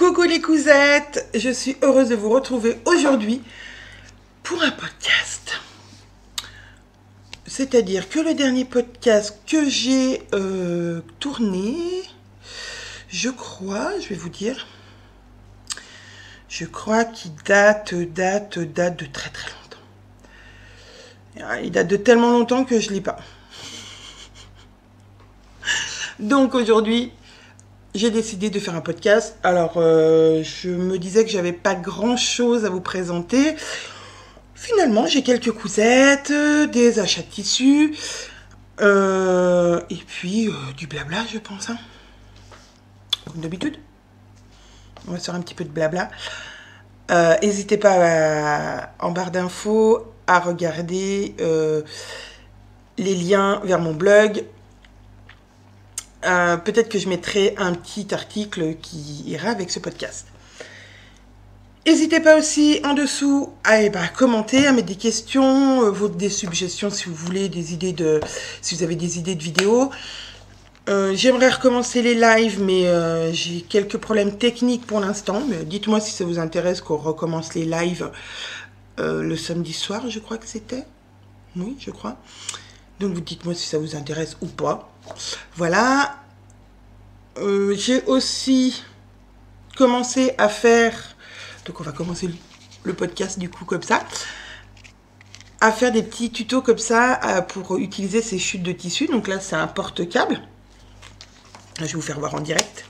Coucou les cousettes, je suis heureuse de vous retrouver aujourd'hui pour un podcast. C'est-à-dire que le dernier podcast que j'ai tourné, je crois, je vais vous dire, je crois qu'il date de très très longtemps. Il date de tellement longtemps que je ne l'ai pas. Donc aujourd'hui, j'ai décidé de faire un podcast. Alors, je me disais que j'avais pas grand-chose à vous présenter. Finalement, j'ai quelques cousettes, des achats de tissus, et puis du blabla, je pense. Hein. Comme d'habitude. On va se faire un petit peu de blabla. N'hésitez pas en barre d'infos à regarder les liens vers mon blog. Peut-être que je mettrai un petit article qui ira avec ce podcast. N'hésitez pas aussi en dessous à commenter, à mettre des questions, des suggestions si vous voulez, si vous avez des idées de vidéos. J'aimerais recommencer les lives, mais j'ai quelques problèmes techniques pour l'instant. Mais dites-moi si ça vous intéresse qu'on recommence les lives le samedi soir, je crois que c'était. Oui, je crois. Donc vous dites-moi si ça vous intéresse ou pas. Voilà. J'ai aussi commencé à faire... Donc on va commencer le podcast du coup comme ça. À faire des petits tutos comme ça pour utiliser ces chutes de tissu. Donc là c'est un porte-câble. Je vais vous faire voir en direct.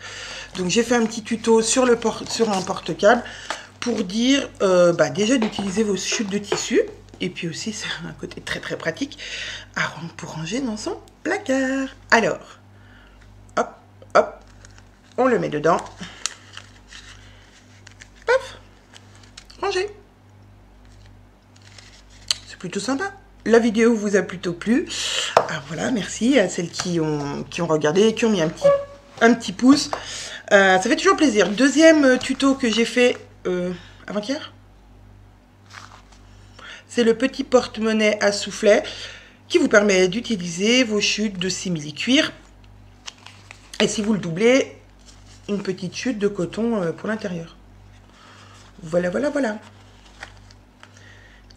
Donc j'ai fait un petit tuto sur un porte-câble pour dire déjà d'utiliser vos chutes de tissu. Et puis aussi, c'est un côté très très pratique pour ranger dans son placard. Alors, hop, hop, on le met dedans. Paf, rangé. C'est plutôt sympa. La vidéo vous a plutôt plu. Alors voilà, merci à celles qui ont regardé, qui ont mis un petit pouce. Ça fait toujours plaisir. Deuxième tuto que j'ai fait avant-hier. C'est le petit porte-monnaie à soufflet qui vous permet d'utiliser vos chutes de simili-cuir. Et si vous le doublez, une petite chute de coton pour l'intérieur. Voilà, voilà, voilà.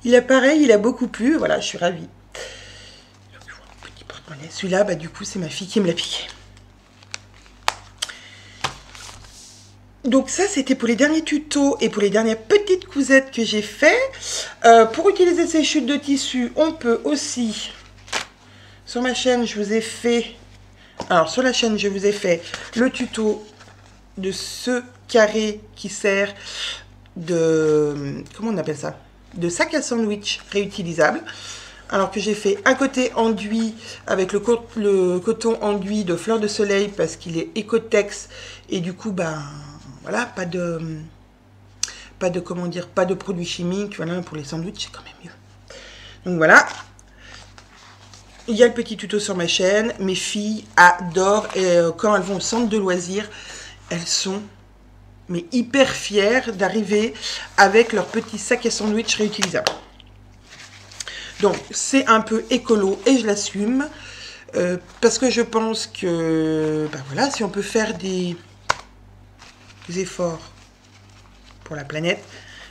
Il a beaucoup plu. Voilà, je suis ravie. Petit porte-monnaie. Celui-là, du coup, c'est ma fille qui me l'a piqué. Donc ça, c'était pour les derniers tutos et pour les dernières petites cousettes que j'ai fait. Pour utiliser ces chutes de tissu, on peut aussi... Sur ma chaîne, je vous ai fait... Alors, sur la chaîne, je vous ai fait le tuto de ce carré qui sert de... Comment on appelle ça? De sac à sandwich réutilisable. Alors que j'ai fait un côté enduit avec le coton enduit de fleur de soleil parce qu'il est Ecotex. Et du coup, voilà, pas de produits chimiques, voilà, pour les sandwichs, c'est quand même mieux. Donc voilà. Il y a le petit tuto sur ma chaîne. Mes filles adorent. Et quand elles vont au centre de loisirs, elles sont hyper fières d'arriver avec leur petit sac à sandwich réutilisable. Donc c'est un peu écolo et je l'assume. Parce que je pense que voilà, si on peut faire des efforts pour la planète,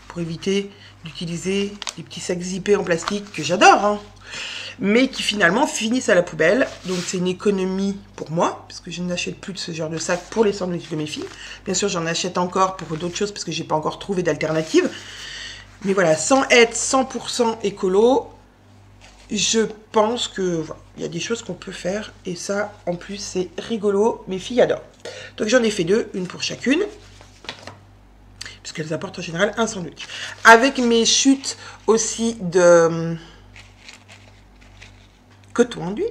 pour éviter d'utiliser des petits sacs zippés en plastique que j'adore, hein, mais qui finalement finissent à la poubelle. Donc c'est une économie pour moi, parce que je n'achète plus de ce genre de sac pour les sandwichs de mes filles. Bien sûr, j'en achète encore pour d'autres choses, parce que j'ai pas encore trouvé d'alternative. Mais voilà, sans être 100% écolo, je pense que voilà, il y a des choses qu'on peut faire. Et ça, en plus, c'est rigolo. Mes filles adorent. Donc j'en ai fait deux, une pour chacune. Puisqu'elles apportent en général un sandwich. Avec mes chutes aussi de coton enduit,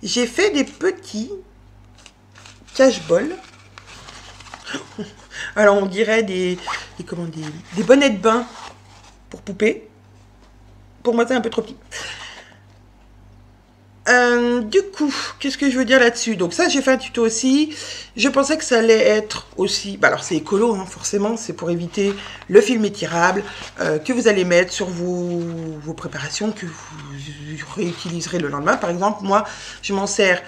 j'ai fait des petits cache-bols. Alors on dirait des bonnets de bain pour poupées. Pour moi c'est un peu trop petit. Du coup, qu'est-ce que je veux dire là-dessus? Donc ça, j'ai fait un tuto aussi. Je pensais que ça allait être aussi... alors c'est écolo, hein, forcément. C'est pour éviter le film étirable que vous allez mettre sur vos préparations que vous réutiliserez le lendemain. Par exemple, moi, je m'en sers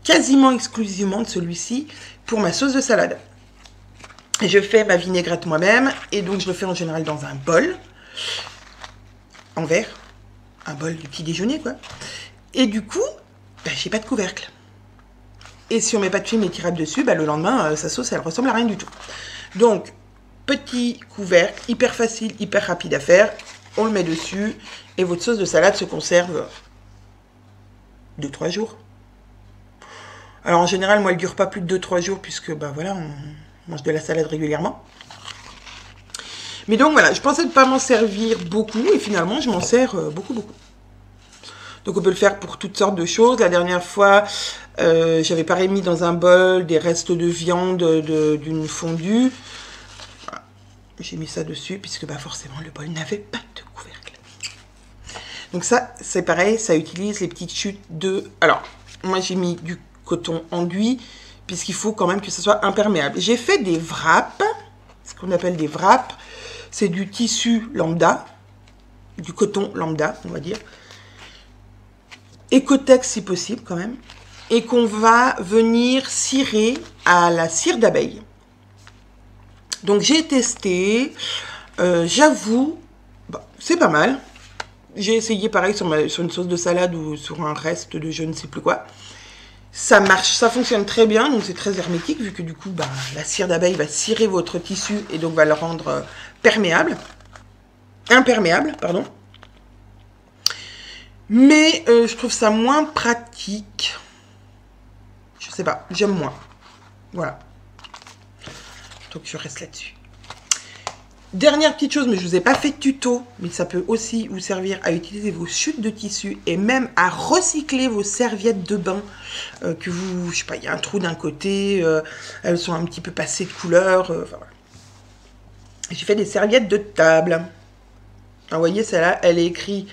quasiment exclusivement de celui-ci pour ma sauce de salade. je fais ma vinaigrette moi-même. Et donc, je le fais en général dans un bol. En verre. Un bol du petit déjeuner, quoi. Et du coup, ben, j'ai pas de couvercle. Et si on met pas de film étirable dessus, ben, le lendemain, sa sauce, elle ressemble à rien du tout. Donc, petit couvercle, hyper facile, hyper rapide à faire. On le met dessus. Et votre sauce de salade se conserve 2-3 jours. Alors en général, moi, elle dure pas plus de 2-3 jours puisque, ben voilà, on mange de la salade régulièrement. Mais donc voilà, je pensais ne pas m'en servir beaucoup et finalement, je m'en sers beaucoup. Donc on peut le faire pour toutes sortes de choses. La dernière fois, j'avais pareil mis dans un bol des restes de viande d'une fondue. Voilà. J'ai mis ça dessus puisque bah, forcément, le bol n'avait pas de couvercle. Donc ça, c'est pareil, ça utilise les petites chutes de... Alors, moi j'ai mis du coton enduit, puisqu'il faut quand même que ce soit imperméable. J'ai fait des wraps, ce qu'on appelle des wraps. C'est du tissu lambda, du coton lambda, on va dire. Écotex si possible quand même. Et qu'on va venir cirer à la cire d'abeille. Donc j'ai testé, j'avoue, bah, c'est pas mal. J'ai essayé pareil sur une sauce de salade ou sur un reste de je ne sais plus quoi. Ça marche, ça fonctionne très bien, donc c'est très hermétique, vu que du coup, bah, la cire d'abeille va cirer votre tissu et donc va le rendre imperméable, pardon. Mais je trouve ça moins pratique. Je sais pas, j'aime moins. Voilà. Donc je reste là-dessus. Dernière petite chose, mais je ne vous ai pas fait de tuto, mais ça peut aussi vous servir à utiliser vos chutes de tissu et même à recycler vos serviettes de bain que vous, je sais pas, il y a un trou d'un côté, elles sont un petit peu passées de couleur, enfin voilà. J'ai fait des serviettes de table. Alors, vous voyez, celle-là, elle est écrite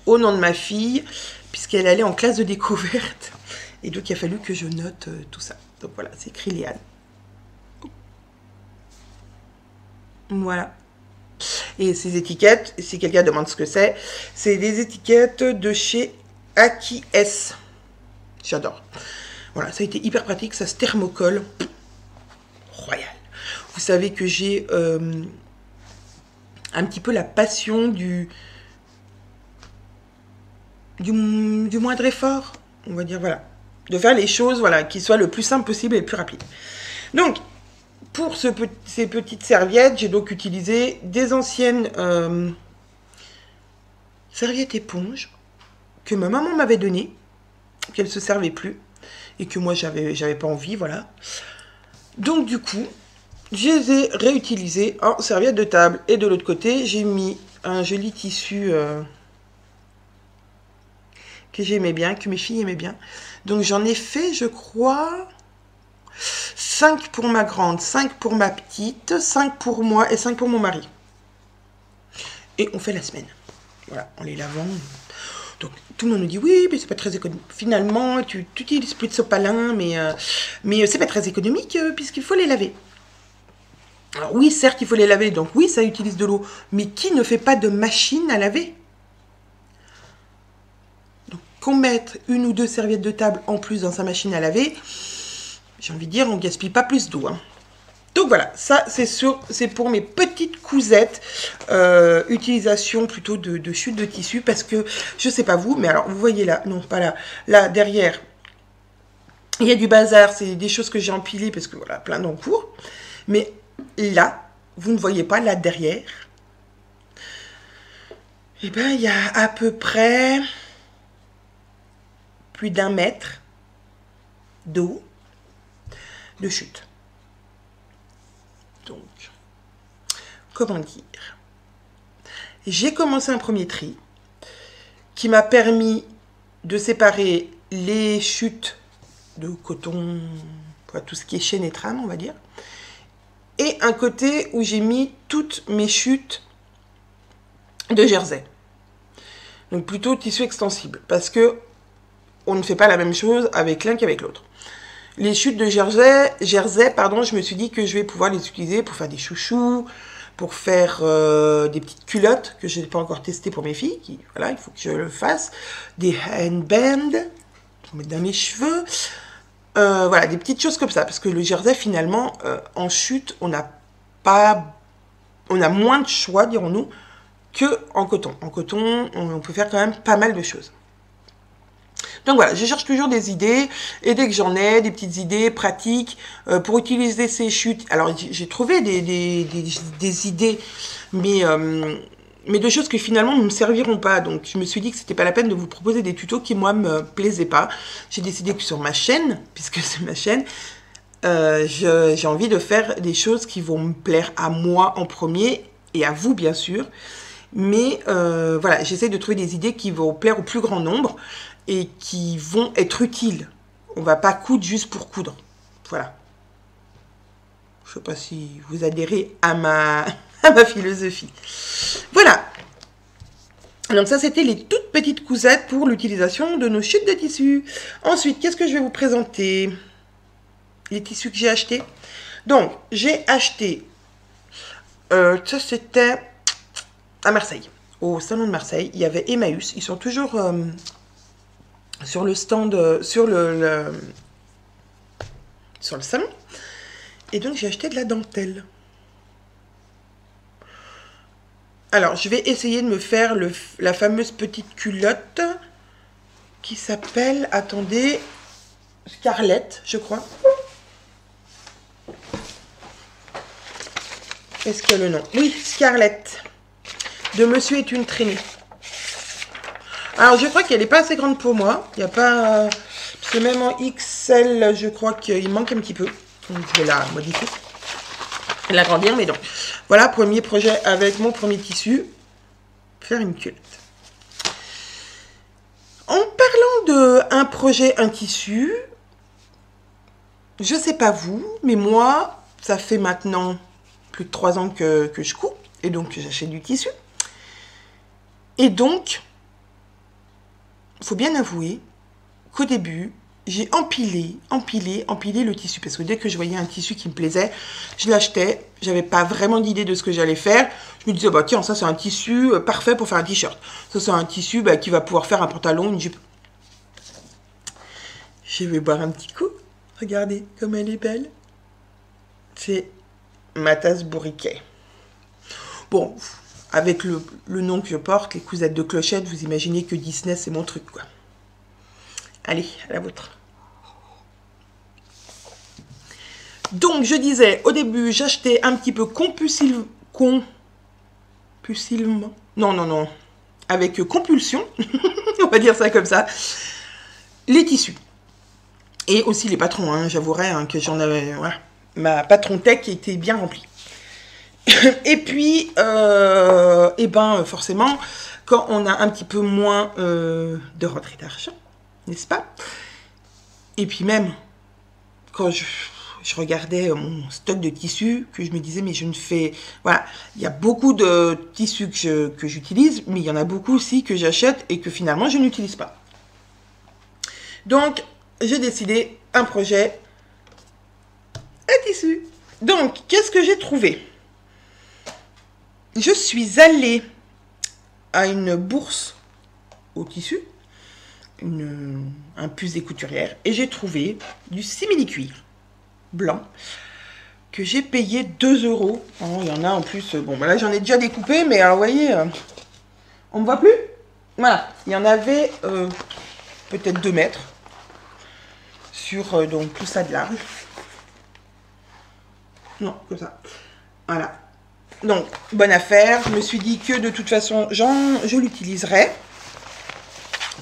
au nom de ma fille, puisqu'elle allait en classe de découverte. Et donc, il a fallu que je note tout ça. Donc voilà, c'est écrit Léane. Voilà. Et ces étiquettes, si quelqu'un demande ce que c'est des étiquettes de chez Aki S. J'adore. Voilà, ça a été hyper pratique, ça se thermocolle. Royal. Vous savez que j'ai un petit peu la passion du moindre effort, on va dire, voilà. De faire les choses, voilà, qui soient le plus simple possible et le plus rapide. Donc, pour ces petites serviettes, j'ai donc utilisé des anciennes serviettes éponges que ma maman m'avait données, qu'elle ne se servait plus et que moi, j'avais pas envie, voilà. Donc, du coup, je les ai réutilisées en serviette de table. Et de l'autre côté, j'ai mis un joli tissu que j'aimais bien, que mes filles aimaient bien. Donc, j'en ai fait, je crois, 5 pour ma grande, 5 pour ma petite, 5 pour moi et 5 pour mon mari. Et on fait la semaine. Voilà, en les lavant. Donc, tout le monde nous dit, oui, mais c'est pas très économique. Finalement, tu utilises plus de sopalin, mais c'est pas très économique puisqu'il faut les laver. Alors oui, certes, il faut les laver, donc oui, ça utilise de l'eau. Mais qui ne fait pas de machine à laver? Donc, qu'on mette une ou deux serviettes de table en plus dans sa machine à laver, j'ai envie de dire, on ne gaspille pas plus d'eau. Hein. Donc voilà, ça c'est pour mes petites cousettes, utilisation plutôt de chute de tissu, parce que, je sais pas vous, mais alors vous voyez là, non pas là, là derrière, il y a du bazar, c'est des choses que j'ai empilées, parce que voilà, plein d'encours, mais là, vous ne voyez pas là derrière, et bien il y a à peu près plus d'1 mètre d'eau de chute. Donc, comment dire? J'ai commencé un premier tri qui m'a permis de séparer les chutes de coton, tout ce qui est chaîne et trame, on va dire, et un côté où j'ai mis toutes mes chutes de jersey. Donc plutôt tissu extensible, parce que on ne fait pas la même chose avec l'un qu'avec l'autre. Les chutes de jersey, pardon, je me suis dit que je vais pouvoir les utiliser pour faire des chouchous, pour faire des petites culottes que je n'ai pas encore testées pour mes filles. Voilà, il faut que je le fasse. Des handbands, pour mettre dans mes cheveux. Voilà, des petites choses comme ça. Parce que le jersey, finalement, en chute, on n'a pas... On a moins de choix, dirons-nous, qu'en coton. En coton, on peut faire quand même pas mal de choses. Donc voilà, je cherche toujours des idées, et dès que j'en ai, des petites idées pratiques pour utiliser ces chutes. Alors j'ai trouvé des idées, mais de choses qui finalement ne me serviront pas. Donc je me suis dit que c'était pas la peine de vous proposer des tutos qui moi me plaisaient pas. J'ai décidé que sur ma chaîne, puisque c'est ma chaîne, j'ai envie de faire des choses qui vont me plaire à moi en premier, et à vous bien sûr. Mais voilà, j'essaie de trouver des idées qui vont plaire au plus grand nombre, et qui vont être utiles. On va pas coudre juste pour coudre. Voilà. Je sais pas si vous adhérez à ma philosophie. Voilà. Donc ça, c'était les toutes petites cousettes pour l'utilisation de nos chutes de tissu. Ensuite, qu'est-ce que je vais vous présenter? Les tissus que j'ai achetés. Donc, j'ai acheté... ça, c'était à Marseille. Au salon de Marseille, il y avait Emmaüs. Ils sont toujours... sur le stand, sur le salon. Et donc, j'ai acheté de la dentelle. Alors, je vais essayer de me faire la fameuse petite culotte qui s'appelle, attendez, Scarlett, je crois. Est-ce qu'il y a le nom? Oui, Scarlett, de Monsieur est une traînée. Alors, je crois qu'elle n'est pas assez grande pour moi. Il n'y a pas... Parce que même en XL, je crois qu'il manque un petit peu. Donc, je vais la modifier. L'agrandir, mais donc. Voilà, premier projet avec mon premier tissu. Faire une culotte. En parlant d'un projet, un tissu, je ne sais pas vous, mais moi, ça fait maintenant plus de 3 ans que je couds. Et donc, que j'achète du tissu. Et donc... il faut bien avouer qu'au début, j'ai empilé le tissu. Parce que dès que je voyais un tissu qui me plaisait, je l'achetais. J'avais pas vraiment d'idée de ce que j'allais faire. Je me disais, bah tiens, ça c'est un tissu parfait pour faire un t-shirt. Ça c'est un tissu qui va pouvoir faire un pantalon, une jupe. Je vais boire un petit coup. Regardez comme elle est belle. C'est ma tasse bourriquet. Bon... avec le nom que je porte, les cousettes de clochette, vous imaginez que Disney, c'est mon truc, quoi. Allez, à la vôtre. Donc, je disais, au début, j'achetais un petit peu compulsivement. Non. Avec compulsion, on va dire ça comme ça, les tissus. Et aussi les patrons, hein, j'avouerai hein, que j'en avais... Voilà, ma patron tech était bien remplie. Et puis, forcément, quand on a un petit peu moins de rentrée d'argent, n'est-ce pas? Et puis même, quand je regardais mon stock de tissus, que je me disais, mais je ne fais... Voilà, il y a beaucoup de tissus que j'utilise, mais il y en a beaucoup aussi que j'achète et que finalement, je n'utilise pas. Donc, j'ai décidé un projet à tissu. Donc, qu'est-ce que j'ai trouvé? Je suis allée à une bourse au tissu, un puce des couturières, et j'ai trouvé du simili-cuir blanc que j'ai payé 2 €. Oh, il y en a en plus, bon, là j'en ai déjà découpé, mais alors vous voyez, on ne me voit plus. Voilà, il y en avait peut-être 2 mètres sur donc tout ça de large. Non, comme ça. Voilà. Donc, bonne affaire. Je me suis dit que de toute façon, je l'utiliserai.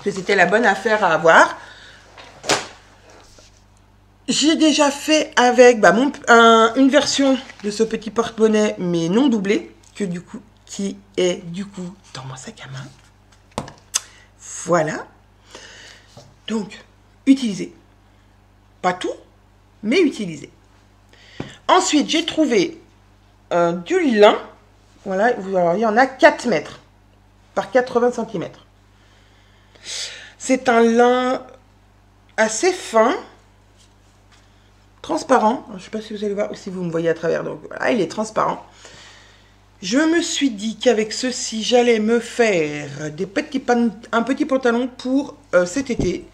Que c'était la bonne affaire à avoir. J'ai déjà fait avec une version de ce petit porte-bonnet, mais non doublé, qui est du coup dans mon sac à main. Voilà. Donc, utilisez. Pas tout, mais utilisez. Ensuite, j'ai trouvé du lin. Voilà, alors, il y en a 4 mètres par 80 cm. C'est un lin assez fin, transparent. Je ne sais pas si vous allez voir ou si vous me voyez à travers. Donc voilà, il est transparent. Je me suis dit qu'avec ceci, j'allais me faire un petit pantalon pour cet été.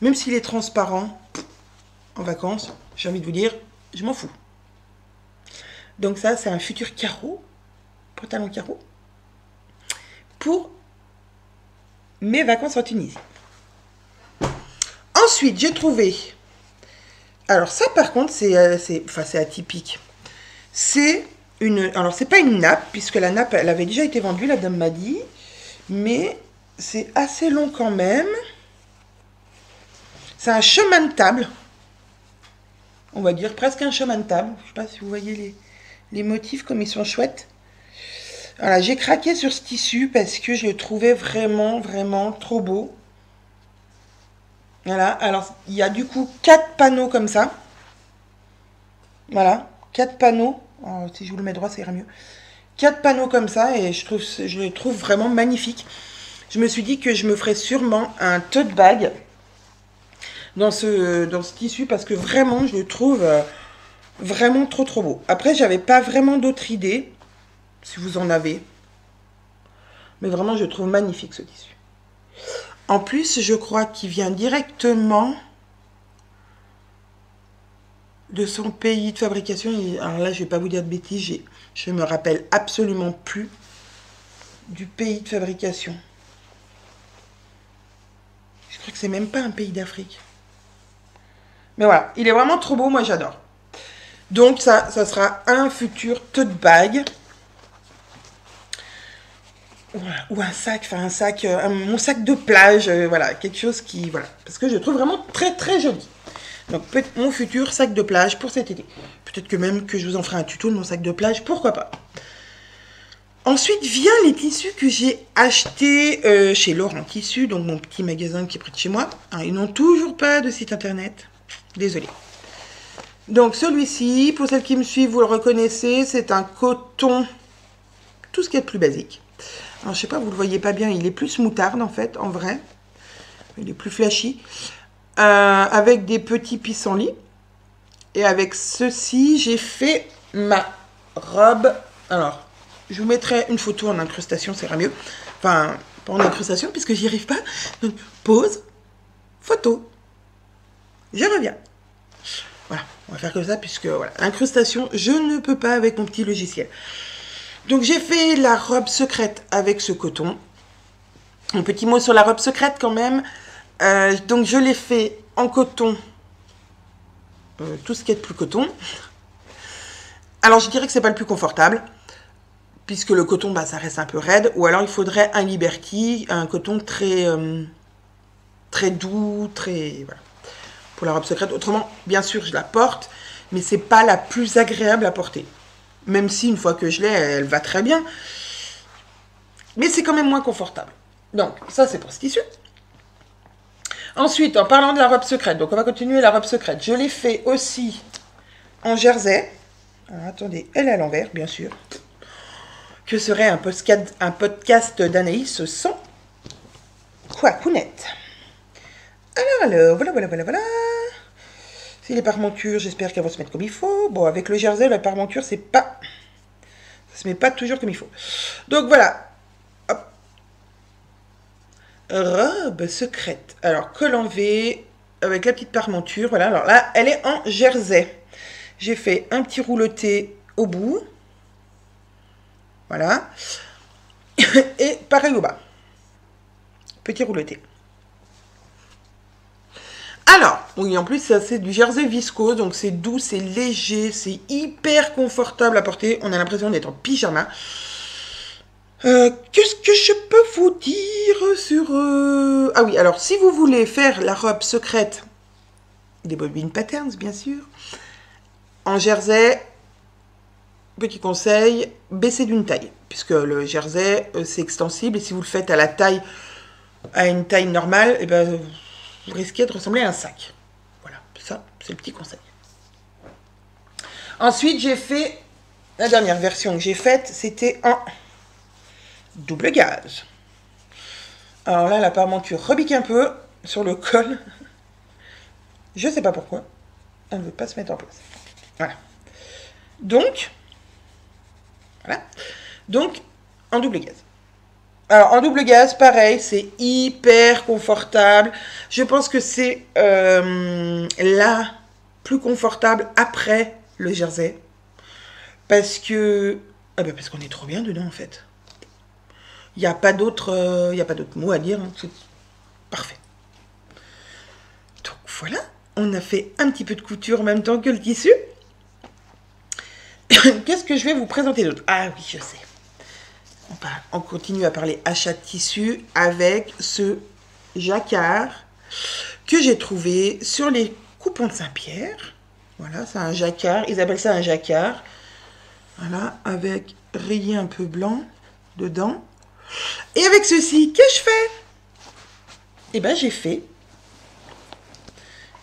Même s'il est transparent, en vacances, j'ai envie de vous dire, je m'en fous. Donc ça, c'est un futur carreau, pantalon carreau, pour mes vacances en Tunisie. Ensuite, j'ai trouvé... Alors ça, par contre, c'est atypique. C'est une... Alors, c'est pas une nappe, puisque la nappe, elle avait déjà été vendue, la dame m'a dit. Mais c'est assez long quand même. C'est un chemin de table. On va dire presque un chemin de table. Je sais pas si vous voyez les motifs, comme ils sont chouettes. Voilà, j'ai craqué sur ce tissu parce que je le trouvais vraiment, vraiment trop beau. Voilà, alors il y a du coup 4 panneaux comme ça. Voilà, 4 panneaux. Alors, si je vous le mets droit, ça ira mieux. 4 panneaux comme ça et je le trouve vraiment magnifique. Je me suis dit que je me ferais sûrement un tote bag dans ce tissu parce que vraiment, je le trouve vraiment trop trop beau. Après, j'avais pas vraiment d'autres idées, si vous en avez. Mais vraiment, je trouve magnifique ce tissu. En plus, je crois qu'il vient directement de son pays de fabrication. Alors là, je vais pas vous dire de bêtises, je me rappelle absolument plus du pays de fabrication. Je crois que c'est même pas un pays d'Afrique. Mais voilà, il est vraiment trop beau, moi j'adore. Donc ça sera un futur tote bag. Voilà. Ou un sac, enfin un sac, mon sac de plage, voilà, quelque chose qui, voilà, parce que je le trouve vraiment très très joli. Donc mon futur sac de plage pour cet été. Peut-être que même que je vous en ferai un tuto de mon sac de plage, pourquoi pas. Ensuite vient les tissus que j'ai achetés chez Laurent Tissus, donc mon petit magasin qui est près de chez moi. Alors, ils n'ont toujours pas de site internet, désolé. Donc celui-ci, pour celles qui me suivent, vous le reconnaissez, c'est un coton, tout ce qui est de plus basique. Alors, je sais pas, vous le voyez pas bien, il est plus moutarde en fait, en vrai. Il est plus flashy. Avec des petits pissenlits. Et avec ceci, j'ai fait ma robe. Alors, je vous mettrai une photo en incrustation, ça ira mieux. Enfin, pas en incrustation, puisque j'y arrive pas. Donc, pause, photo. Je reviens. Voilà, on va faire comme ça, puisque voilà, incrustation, je ne peux pas avec mon petit logiciel. Donc j'ai fait la robe secrète avec ce coton. Un petit mot sur la robe secrète quand même. Donc je l'ai fait en coton. Tout ce qui est de plus coton. Alors je dirais que c'est pas le plus confortable. Puisque le coton, bah, ça reste un peu raide. Ou alors il faudrait un Liberty. Un coton très, très doux. Très, voilà, pour la robe secrète. Autrement, bien sûr, je la porte. Mais c'est pas la plus agréable à porter. Même si, une fois que je l'ai, elle va très bien. Mais c'est quand même moins confortable. Donc, ça, c'est pour ce tissu. Ensuite, en parlant de la robe secrète, donc on va continuer la robe secrète. Je l'ai fait aussi en jersey. Alors, attendez, elle est à l'envers, bien sûr. Que serait un podcast d'Anaïs sans couinette. Alors, voilà. Si les parmentures, j'espère qu'elles vont se mettre comme il faut. Bon, avec le jersey, la parmenture, c'est pas... Ça se met pas toujours comme il faut. Donc, voilà. Hop. Robe secrète. Alors, col en V, avec la petite parmenture. Voilà, alors là, elle est en jersey. J'ai fait un petit rouleté au bout. Voilà. Et pareil au bas. Petit rouleté. Alors, oui, en plus, c'est du jersey viscose, donc c'est doux, c'est léger, c'est hyper confortable à porter. On a l'impression d'être en pyjama. Qu'est-ce que je peux vous dire sur... Ah oui, alors, si vous voulez faire la robe secrète, des bobines patterns, bien sûr, en jersey, petit conseil, baissez d'une taille, puisque le jersey, c'est extensible, et si vous le faites à une taille normale, et ben... vous risquez de ressembler à un sac. Voilà, ça, c'est le petit conseil. Ensuite, j'ai fait... La dernière version que j'ai faite, c'était en double gage. Alors là, la parmenture rebique un peu sur le col. Je ne sais pas pourquoi. Elle ne veut pas se mettre en place. Voilà. Donc, en double gaz. Alors, en double gaz, pareil, c'est hyper confortable. Je pense que c'est la plus confortable après le jersey. Parce que... Ah ben parce qu'on est trop bien dedans, en fait. Il n'y a pas d'autres mots à dire. Hein. C'est parfait. Donc voilà, on a fait un petit peu de couture en même temps que le tissu. Qu'est-ce que je vais vous présenter d'autre? Ah oui, je sais. On continue à parler achat de tissu avec ce jacquard que j'ai trouvé sur les coupons de Saint-Pierre. Voilà, c'est un jacquard. Ils appellent ça un jacquard. Voilà, avec rayé un peu blanc dedans. Et avec ceci, qu'ai-je fait? Eh bien, j'ai fait,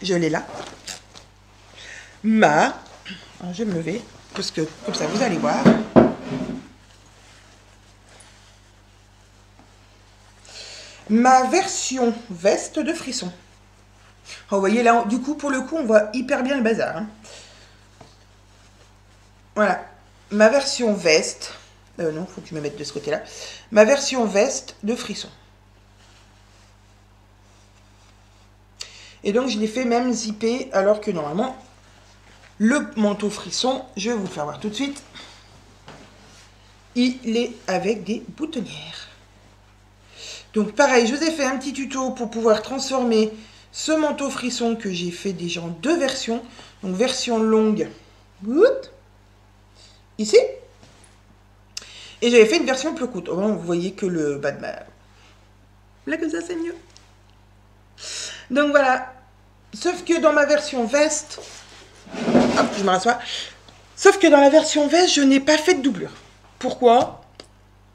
je l'ai là, alors, je vais me lever, parce que comme ça, vous allez voir. Ma version veste de frisson. Alors, vous voyez là, du coup, pour le coup, on voit hyper bien le bazar. Hein. Voilà, ma version veste. Non, il faut que je me mette de ce côté-là. Ma version veste de frisson. Et donc, je l'ai fait même zipper, alors que normalement, le manteau frisson, je vais vous le faire voir tout de suite, il est avec des boutonnières. Donc, pareil, je vous ai fait un petit tuto pour pouvoir transformer ce manteau frisson que j'ai fait déjà en 2 versions. Donc, version longue, ici. Et j'avais fait une version plus courte. Vous voyez que le bas de ma... Là, comme ça, c'est mieux. Donc, voilà. Sauf que dans ma version veste... Hop, je me rassois. Sauf que dans la version veste, je n'ai pas fait de doublure. Pourquoi?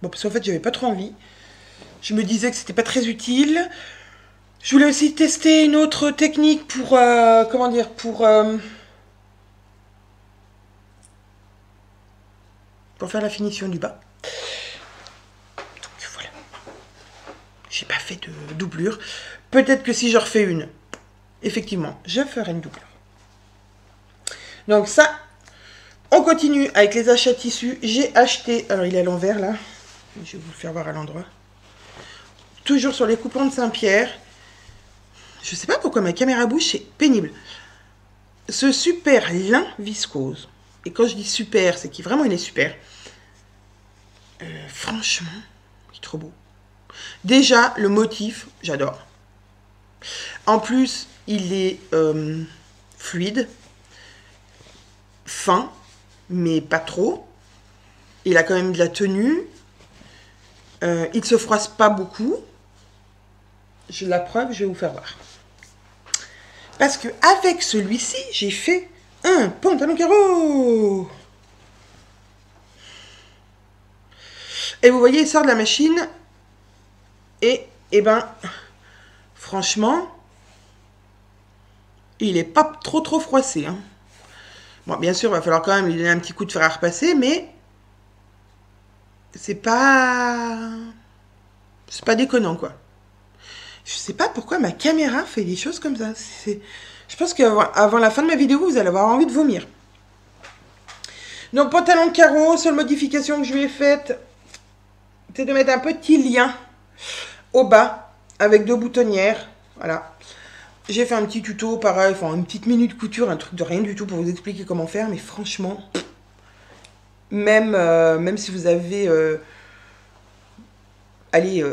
Bon, parce qu'en fait, j'avais pas trop envie. Je me disais que c'était pas très utile. Je voulais aussi tester une autre technique pour... comment dire? Pour faire la finition du bas. Donc, voilà. J'ai pas fait de doublure. Peut-être que si je refais une, effectivement, je ferai une doublure. Donc ça, on continue avec les achats de tissus. J'ai acheté, alors il est à l'envers là, je vais vous le faire voir à l'endroit. Toujours sur les coupons de Saint-Pierre. Je sais pas pourquoi ma caméra bouge, c'est pénible. Ce super lin viscose. Et quand je dis super, c'est qu'il vraiment il est super. Franchement, il est trop beau. Déjà, le motif, j'adore. En plus, il est fluide. Fin, mais pas trop. Il a quand même de la tenue. Il ne se froisse pas beaucoup. La preuve, je vais vous faire voir. Parce que avec celui-ci, j'ai fait un pantalon carreau. Et vous voyez, il sort de la machine. Et ben, franchement, il n'est pas trop froissé. Hein. Bon, bien sûr, il va falloir quand même lui donner un petit coup de fer à repasser, mais c'est pas déconnant, quoi. Je sais pas pourquoi ma caméra fait des choses comme ça. Je pense qu'avant la fin de ma vidéo, vous allez avoir envie de vomir. Donc, pantalon carreau, seule modification que je lui ai faite, c'est de mettre un petit lien au bas avec 2 boutonnières. Voilà. J'ai fait un petit tuto, pareil, enfin une petite minute couture, un truc de rien du tout pour vous expliquer comment faire, mais franchement, même si vous avez, allez,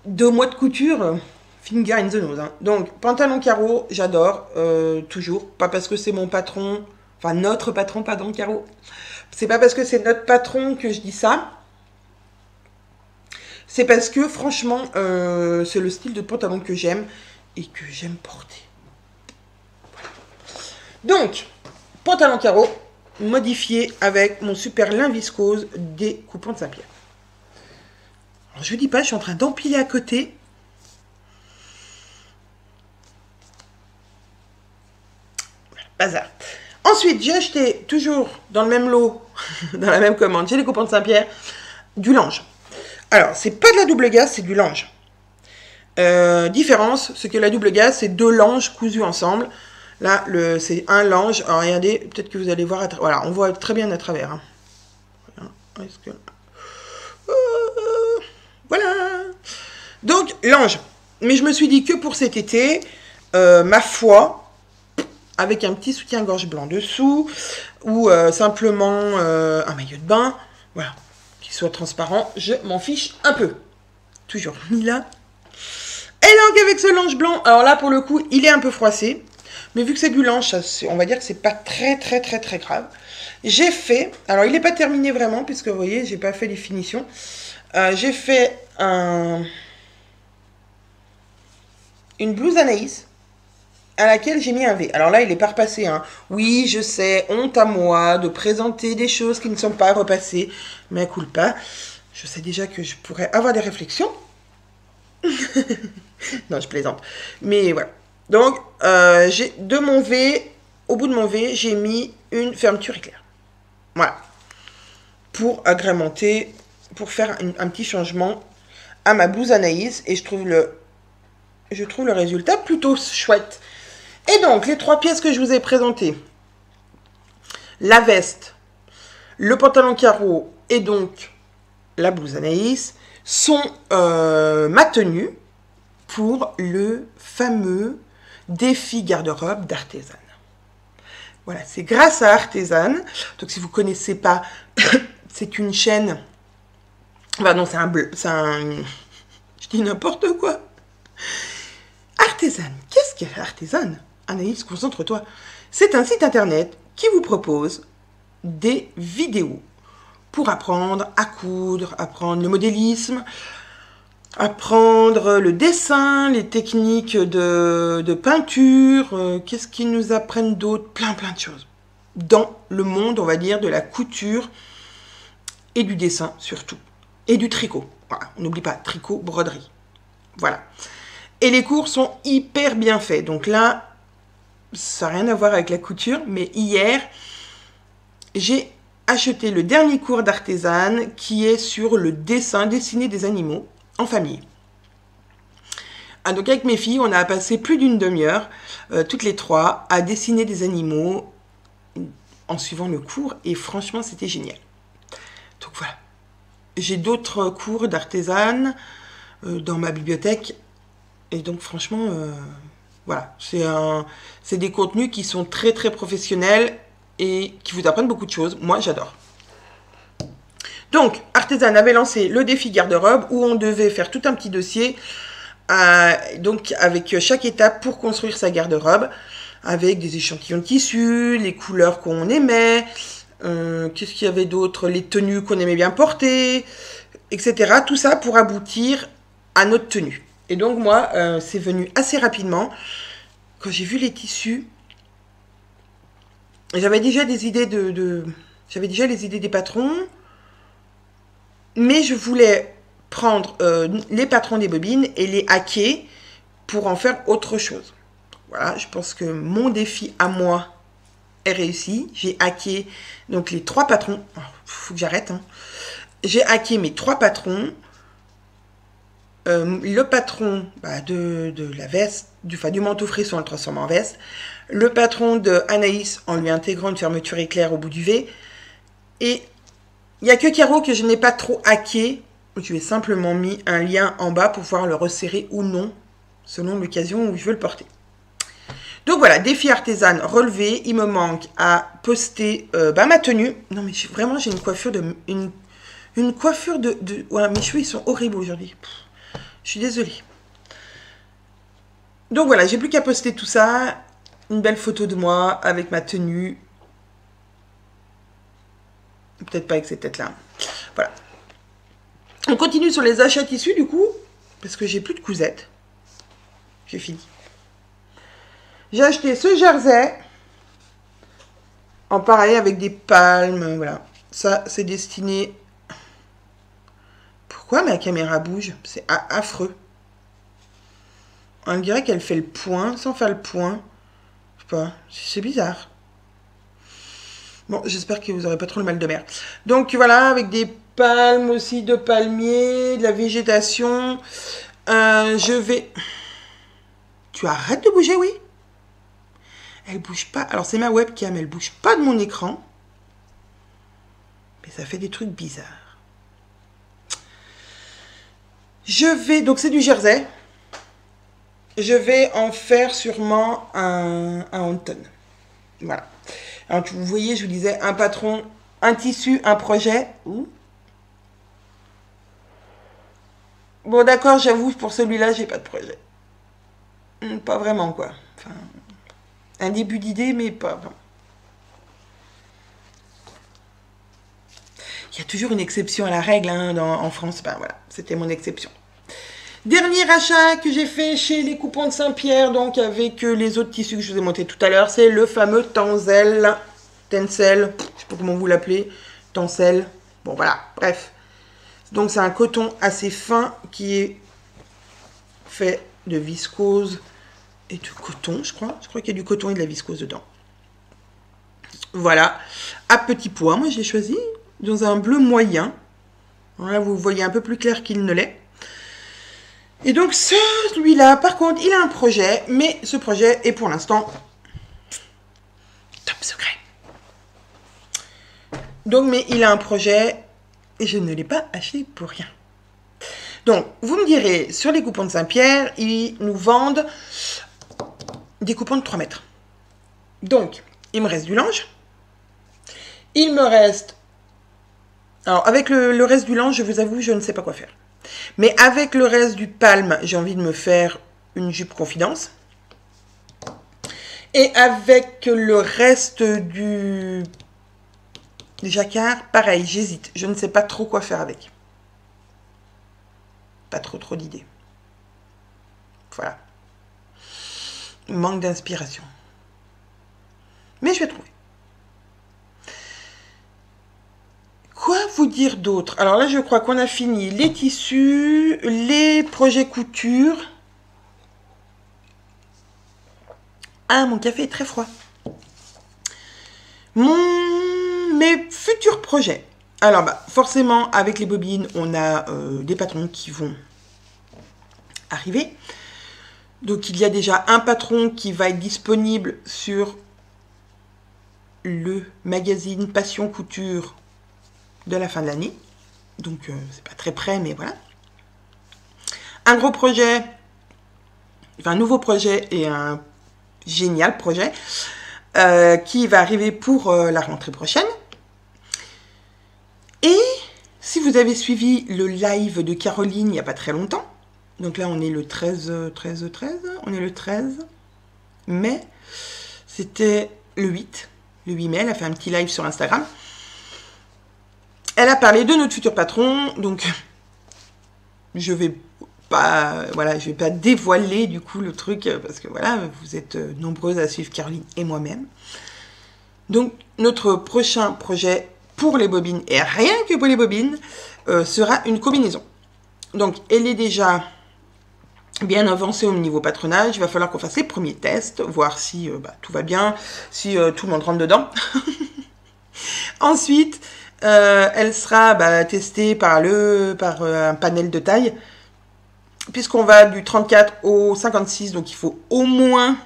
2 mois de couture, finger in the nose. Hein. Donc, pantalon carreau, j'adore, toujours, pas parce que c'est mon patron, enfin notre patron, pardon, carreau. C'est pas parce que c'est notre patron que je dis ça. C'est parce que, franchement, c'est le style de pantalon que j'aime et que j'aime porter. Voilà. Donc, pantalon carreau, modifié avec mon super lin viscose des coupons de Saint-Pierre. Alors, je ne dis pas, je suis en train d'empiler à côté. Voilà, bazar. Ensuite, j'ai acheté, toujours dans le même lot, dans la même commande, chez les coupons de Saint-Pierre, du linge. Alors, c'est pas de la double gaze, c'est du linge. Différence, c'est que la double gaze, c'est 2 langes cousus ensemble. Là, c'est un lange. Alors, regardez, peut-être que vous allez voir. Voilà, on voit très bien à travers. Hein. Voilà. Donc, lange. Mais je me suis dit que pour cet été, ma foi, avec un petit soutien-gorge blanc dessous, ou simplement un maillot de lave-bain. Voilà, qu'il soit transparent, je m'en fiche un peu. Toujours mis là. Et donc avec ce linge blanc, alors là pour le coup, il est un peu froissé. Mais vu que c'est du linge, on va dire que c'est pas très grave. J'ai fait, alors il n'est pas terminé vraiment, puisque vous voyez, j'ai pas fait les finitions. J'ai fait une blouse Anaïs à laquelle j'ai mis un V. Alors là, il est pas repassé. Hein. Oui, je sais, honte à moi de présenter des choses qui ne sont pas repassées. Mais coule pas. Je sais déjà que je pourrais avoir des réflexions. Non, je plaisante. Mais voilà. Donc, de mon V, au bout de mon V, j'ai mis une fermeture éclair. Voilà. Pour agrémenter, pour faire un petit changement à ma blouse Anaïs. Et je trouve le résultat plutôt chouette. Et donc, les 3 pièces que je vous ai présentées, la veste, le pantalon carreau et donc la blouse Anaïs, sont ma tenue pour le fameux défi garde-robe d'Artezane. Voilà, c'est grâce à Artezane. Donc, si vous ne connaissez pas, c'est une chaîne... Enfin, non, je dis n'importe quoi. Artezane. Qu'est-ce qu'est Artezane? Anaïs, concentre-toi. C'est un site internet qui vous propose des vidéos pour apprendre à coudre, apprendre le modélisme, apprendre le dessin, les techniques de peinture, qu'est-ce qu'ils nous apprennent d'autre? Plein de choses. Dans le monde, on va dire, de la couture et du dessin surtout. Et du tricot. Voilà, on n'oublie pas, tricot, broderie. Voilà. Et les cours sont hyper bien faits. Donc là, ça n'a rien à voir avec la couture, mais hier, j'ai acheté le dernier cours d'Artezane qui est sur le dessin, dessiner des animaux en famille. Ah, donc avec mes filles, on a passé plus d'une demi-heure, toutes les 3, à dessiner des animaux en suivant le cours, et franchement, c'était génial. Donc voilà. J'ai d'autres cours d'Artezane dans ma bibliothèque, et donc franchement, voilà, c'est des contenus qui sont très professionnels et qui vous apprennent beaucoup de choses. Moi, j'adore. Donc, Artezane avait lancé le défi garde-robe où on devait faire tout un petit dossier, donc avec chaque étape pour construire sa garde-robe, avec des échantillons de tissu, les couleurs qu'on aimait, qu'est-ce qu'il y avait d'autre, les tenues qu'on aimait bien porter, etc. Tout ça pour aboutir à notre tenue. Et donc moi, c'est venu assez rapidement. Quand j'ai vu les tissus, j'avais déjà des idées j'avais déjà les idées des patrons, mais je voulais prendre les patrons des bobines et les hacker pour en faire autre chose. Voilà, je pense que mon défi à moi est réussi. J'ai hacké donc les 3 patrons. Il faut que j'arrête. Hein. J'ai hacké mes 3 patrons. Le patron de la veste, du manteau frisson, on le transforme en veste. Le patron de Anaïs en lui intégrant une fermeture éclair au bout du V. Et il n'y a que Caro que je n'ai pas trop hacké. Je lui ai simplement mis un lien en bas pour pouvoir le resserrer ou non, selon l'occasion où je veux le porter. Donc voilà, défi Artezane relevé. Il me manque à poster ma tenue. Non mais vraiment, j'ai une coiffure une coiffure de... Voilà, mes cheveux, ils sont horribles aujourd'hui. Je suis désolée. Donc voilà, j'ai plus qu'à poster tout ça. Une belle photo de moi avec ma tenue. Peut-être pas avec cette tête-là. Voilà. On continue sur les achats tissus du coup. Parce que j'ai plus de cousettes. J'ai fini. J'ai acheté ce jersey. En pareil avec des palmes. Voilà. Ça, c'est destiné... Pourquoi ma caméra bouge? C'est affreux. On dirait qu'elle fait le point sans faire le point. Je sais pas. C'est bizarre. Bon, j'espère que vous n'aurez pas trop le mal de mer. Donc voilà, avec des palmes aussi, de palmiers, de la végétation. Je vais... Tu arrêtes de bouger, oui? Elle bouge pas. Alors c'est ma webcam, elle bouge pas de mon écran. Mais ça fait des trucs bizarres. Je vais... Donc c'est du jersey. Je vais en faire sûrement un Hampton. Voilà. Alors vous voyez, je vous disais un patron Un tissu, un projet. Ouh. Bon, d'accord, j'avoue, pour celui-là, j'ai pas de projet. Pas vraiment, quoi. Enfin, un début d'idée, mais pas vraiment. Il y a toujours une exception à la règle hein, en France. Ben voilà, c'était mon exception. Dernier achat que j'ai fait chez les Coupons de Saint-Pierre, donc avec les autres tissus que je vous ai montrés tout à l'heure, c'est le fameux Tencel. Tencel, je sais pas comment vous l'appelez. Tencel. Bon voilà, bref. Donc c'est un coton assez fin qui est fait de viscose et de coton, je crois. Je crois qu'il y a du coton et de la viscose dedans. Voilà, à petit pois, moi j'ai choisi dans un bleu moyen. Là, vous voyez un peu plus clair qu'il ne l'est. Et donc, celui-là, par contre, il a un projet, mais ce projet est pour l'instant top secret. Donc, mais il a un projet et je ne l'ai pas acheté pour rien. Donc, vous me direz, sur les Coupons de Saint-Pierre, ils nous vendent des coupons de 3 mètres. Donc, il me reste du linge. Il me reste... Alors, avec le reste du linge, je vous avoue, je ne sais pas quoi faire. Mais avec le reste du palme, j'ai envie de me faire une jupe confidence. Et avec le reste du jacquard, pareil, j'hésite. Je ne sais pas trop quoi faire avec. Pas trop d'idées. Voilà. Manque d'inspiration. Mais je vais trouver. Quoi vous dire d'autre? Alors là, je crois qu'on a fini les tissus, les projets couture. Ah, mon café est très froid. Mes futurs projets. Alors, bah, forcément, avec les bobines, on a des patrons qui vont arriver. Donc, il y a déjà un patron qui va être disponible sur le magazine Passion Couture de la fin de l'année. Donc, c'est pas très près, mais voilà. Un gros projet, enfin, un nouveau projet et un génial projet qui va arriver pour la rentrée prochaine. Et si vous avez suivi le live de Caroline il n'y a pas très longtemps, donc là on est le 13, on est le 13 mai, c'était le 8 mai, elle a fait un petit live sur Instagram. Elle a parlé de notre futur patron, donc je vais pas dévoiler du coup le truc, parce que voilà, vous êtes nombreuses à suivre Caroline et moi-même. Donc notre prochain projet pour les bobines, et rien que pour les bobines, sera une combinaison. Donc elle est déjà bien avancée au niveau patronage, il va falloir qu'on fasse les premiers tests, voir si tout va bien, si tout le monde rentre dedans. Ensuite, elle sera testée par un panel de taille, puisqu'on va du 34 au 56, donc il faut au moins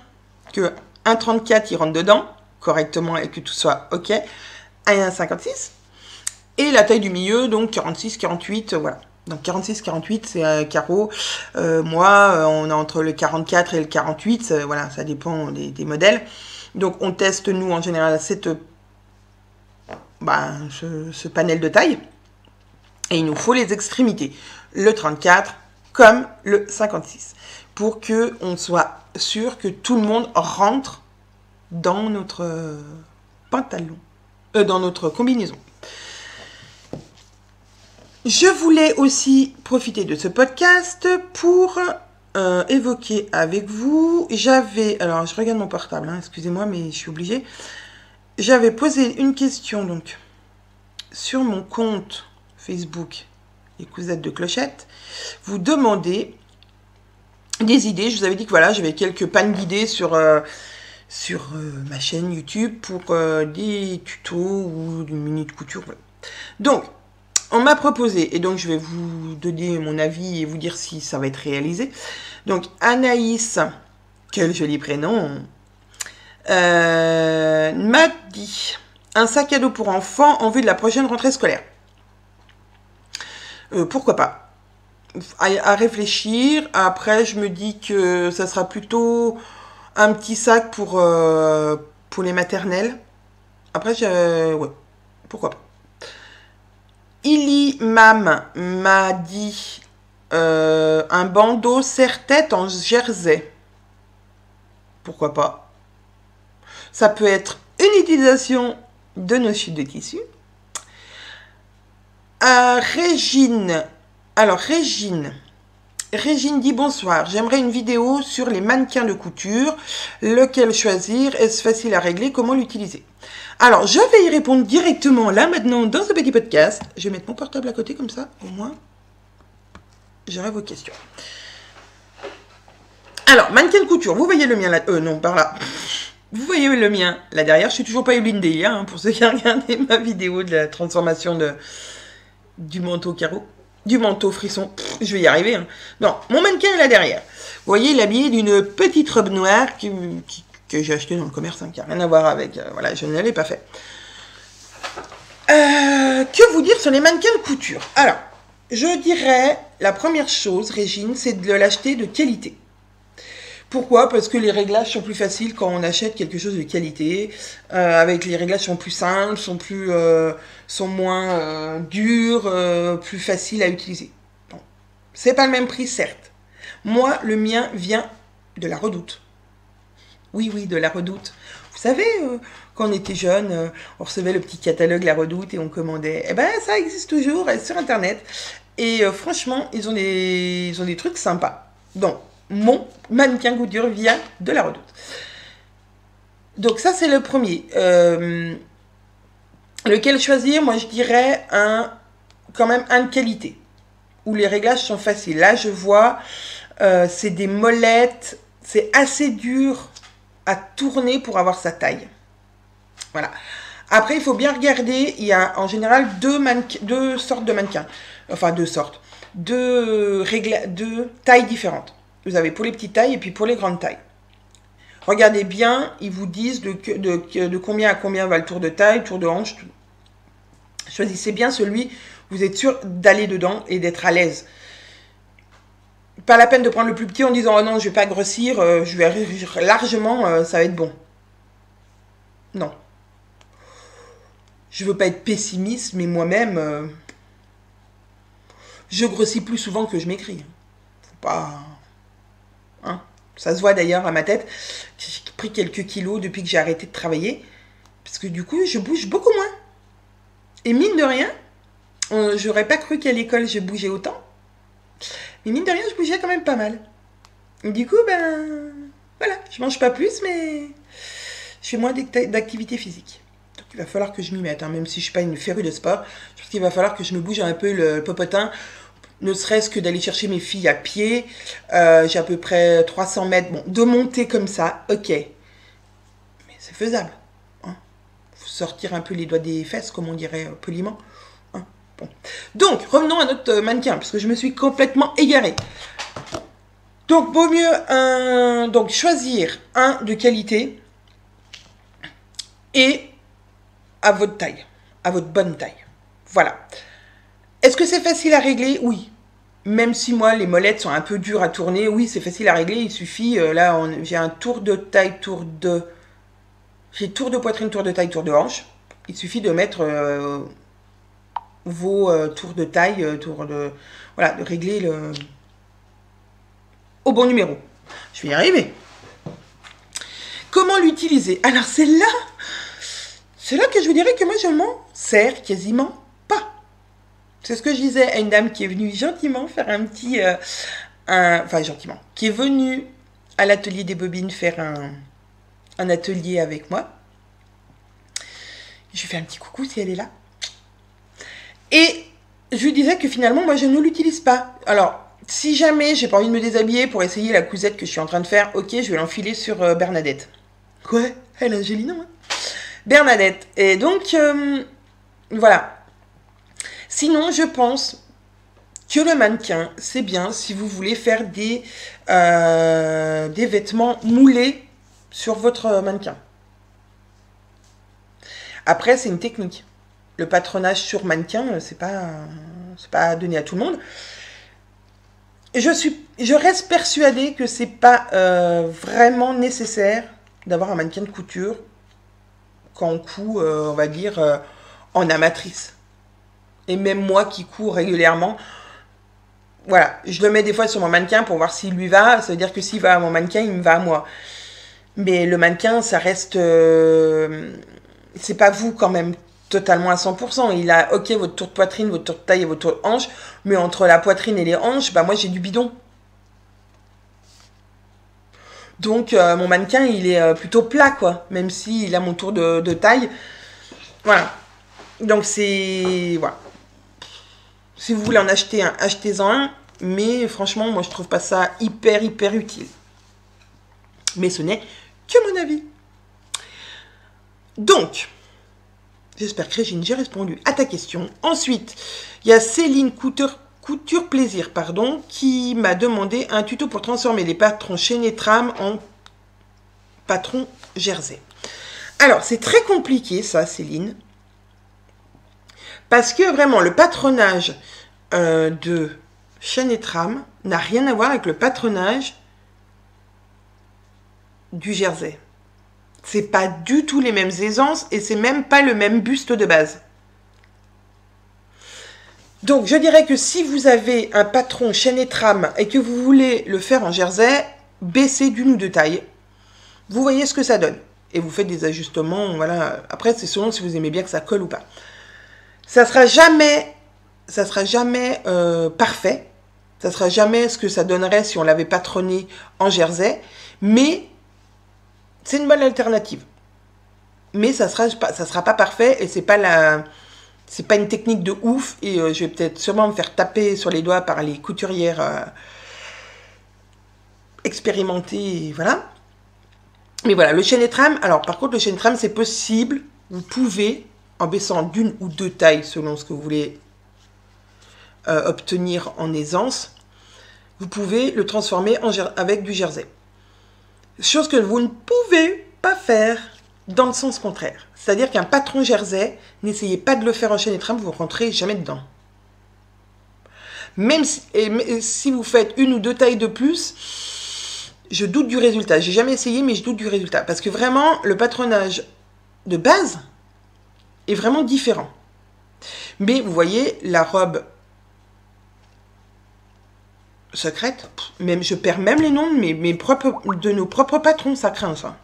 qu'un 34 il rentre dedans correctement et que tout soit ok, et un 56. Et la taille du milieu, donc 46, 48, voilà. Donc 46, 48, c'est un carreau. Moi, on est entre le 44 et le 48, voilà, ça dépend des modèles. Donc on teste, nous, en général, ce panel de taille. Et il nous faut les extrémités, le 34 comme le 56, pour qu'on soit sûr que tout le monde rentre dans notre pantalon, dans notre combinaison. Je voulais aussi profiter de ce podcast pour évoquer avec vous, alors je regarde mon portable, hein, excusez-moi, mais je suis obligée. J'avais posé une question donc sur mon compte Facebook, les Cousettes de Clochette. Vous demandez des idées. Je vous avais dit que voilà, j'avais quelques pannes d'idées sur ma chaîne YouTube pour des tutos ou une minute couture. Voilà. Donc, on m'a proposé, et donc je vais vous donner mon avis et vous dire si ça va être réalisé. Donc, Anaïs, quel joli prénom, m'a dit un sac à dos pour enfants en vue de la prochaine rentrée scolaire. Pourquoi pas? À réfléchir. Après, je me dis que ça sera plutôt un petit sac pour les maternelles. Après, ouais, pourquoi pas. Illy Mam m'a dit un bandeau serre-tête en jersey. Pourquoi pas? Ça peut être une utilisation de nos chutes de tissu. Régine. Alors, Régine dit bonsoir. J'aimerais une vidéo sur les mannequins de couture. Lequel choisir? Est-ce facile à régler? Comment l'utiliser? Alors, je vais y répondre directement là, maintenant, dans ce petit podcast. Je vais mettre mon portable à côté, comme ça, au moins, j'aurai vos questions. Alors, mannequin de couture, vous voyez le mien là... non, par là. Vous voyez le mien là derrière. Je suis toujours pas Evelyne Delia, hein, pour ceux qui ont regardé ma vidéo de la transformation du manteau carreau. Du manteau frisson. Je vais y arriver. Hein. Non, mon mannequin est là derrière. Vous voyez, il est habillé d'une petite robe noire que j'ai achetée dans le commerce, hein, qui n'a rien à voir avec... voilà, je ne l'ai pas fait. Que vous dire sur les mannequins de couture? Alors, je dirais, la première chose, Régine, c'est de l'acheter de qualité. Pourquoi? Parce que les réglages sont plus faciles quand on achète quelque chose de qualité. Avec les réglages sont plus simples, sont moins durs, plus faciles à utiliser. Bon. C'est pas le même prix, certes. Moi, le mien vient de la Redoute. Oui, oui, de la Redoute. Vous savez, quand on était jeune, on recevait le petit catalogue La Redoute et on commandait. Eh ben, ça existe toujours sur Internet. Et franchement, ils ont des trucs sympas. Donc, mon mannequin couture vient de la Redoute. Donc ça, c'est le premier. Lequel choisir? Moi, je dirais quand même un de qualité, où les réglages sont faciles. Là, je vois, c'est des molettes. C'est assez dur à tourner pour avoir sa taille. Voilà. Après, il faut bien regarder. Il y a en général deux sortes de mannequins. Enfin, deux sortes. Deux tailles différentes. Vous avez pour les petites tailles et puis pour les grandes tailles. Regardez bien, ils vous disent de combien à combien va le tour de taille, tour de hanche. Choisissez bien celui, vous êtes sûr d'aller dedans et d'être à l'aise. Pas la peine de prendre le plus petit en disant « Oh non, je ne vais pas grossir, je vais largement, ça va être bon. » Non. Je ne veux pas être pessimiste, mais moi-même, je grossis plus souvent que je maigris. Faut pas... Hein, ça se voit d'ailleurs à ma tête. J'ai pris quelques kilos depuis que j'ai arrêté de travailler. Parce que du coup, je bouge beaucoup moins. Et mine de rien, j'aurais pas cru qu'à l'école, je bougeais autant. Mais mine de rien, je bougeais quand même pas mal. Et du coup, ben... Voilà, je mange pas plus, mais... Je fais moins d'activité physique. Donc il va falloir que je m'y mette. Hein, même si je suis pas une férue de sport. Je pense qu'il va falloir que je me bouge un peu le popotin. Ne serait-ce que d'aller chercher mes filles à pied. J'ai à peu près 300 mètres. Bon, de monter comme ça, ok. Mais c'est faisable. Hein. Faut sortir un peu les doigts des fesses, comme on dirait poliment. Hein. Bon. Donc, revenons à notre mannequin, parce que je me suis complètement égarée. Donc, vaut mieux donc, choisir un de qualité et à votre taille, à votre bonne taille. Voilà. Est-ce que c'est facile à régler? Oui. Même si moi, les molettes sont un peu dures à tourner, oui, c'est facile à régler. Il suffit, là, j'ai un tour de taille, j'ai tour de poitrine, tour de taille, tour de hanche. Il suffit de mettre vos tours de taille, voilà, de régler au bon numéro. Je vais y arriver. Comment l'utiliser? Alors, c'est là que je vous dirais que moi, je m'en sers quasiment. C'est ce que je disais à une dame qui est venue gentiment faire un petit... enfin, gentiment. Qui est venue à l'atelier des bobines faire un atelier avec moi. Je lui fais un petit coucou si elle est là. Et je lui disais que finalement, moi, je ne l'utilise pas. Alors, si jamais j'ai pas envie de me déshabiller pour essayer la cousette que je suis en train de faire, ok, je vais l'enfiler sur Bernadette. Quoi? Elle a un joli nom, hein. Bernadette. Et donc, voilà. Sinon, je pense que le mannequin, c'est bien si vous voulez faire des vêtements moulés sur votre mannequin. Après, c'est une technique. Le patronage sur mannequin, c'est pas donné à tout le monde. Je reste persuadée que c'est pas vraiment nécessaire d'avoir un mannequin de couture quand on coud, on va dire, en amatrice. Et même moi qui cours régulièrement, voilà, je le mets des fois sur mon mannequin pour voir s'il lui va. Ça veut dire que s'il va à mon mannequin, il me va à moi. Mais le mannequin, ça reste... c'est pas vous quand même totalement à 100%. Il a, ok, votre tour de poitrine, votre tour de taille et votre tour de hanche, mais entre la poitrine et les hanches, bah moi j'ai du bidon. Donc mon mannequin, il est plutôt plat, quoi, même s'il a mon tour de taille. Voilà. Donc c'est... Voilà. Si vous voulez en acheter un, achetez-en un. Mais franchement, moi je trouve pas ça hyper utile. Mais ce n'est que mon avis. Donc, j'espère que Régine, j'ai répondu à ta question. Ensuite, il y a Céline Couture Plaisir, pardon, qui m'a demandé un tuto pour transformer les patrons chaînés tram en patrons jersey. Alors, c'est très compliqué ça, Céline. Parce que vraiment, le patronage de chaîne et tram n'a rien à voir avec le patronage du jersey. C'est pas du tout les mêmes aisances et c'est même pas le même buste de base. Donc, je dirais que si vous avez un patron chaîne et tram et que vous voulez le faire en jersey, baissez d'une ou deux tailles. Vous voyez ce que ça donne. Et vous faites des ajustements, voilà. Après, c'est selon si vous aimez bien que ça colle ou pas. Ça sera jamais parfait. Ça sera jamais ce que ça donnerait si on l'avait patronné en jersey. Mais c'est une bonne alternative. Mais ça sera pas parfait et c'est pas une technique de ouf. Et je vais peut-être sûrement me faire taper sur les doigts par les couturières expérimentées. Voilà. Mais voilà, le chaîne et tram. Alors, par contre, le chaîne et tram, c'est possible. Vous pouvez, en baissant d'une ou deux tailles selon ce que vous voulez obtenir en aisance, vous pouvez le transformer avec du jersey. Chose que vous ne pouvez pas faire dans le sens contraire. C'est-à-dire qu'un patron jersey, n'essayez pas de le faire en chaîne et tram, vous ne rentrez jamais dedans. Même si vous faites une ou deux tailles de plus, je doute du résultat. J'ai jamais essayé, mais je doute du résultat. Parce que vraiment, le patronage de base est vraiment différent. Mais vous voyez, la robe secrète, même, je perds même les noms de nos propres patrons, ça craint ça.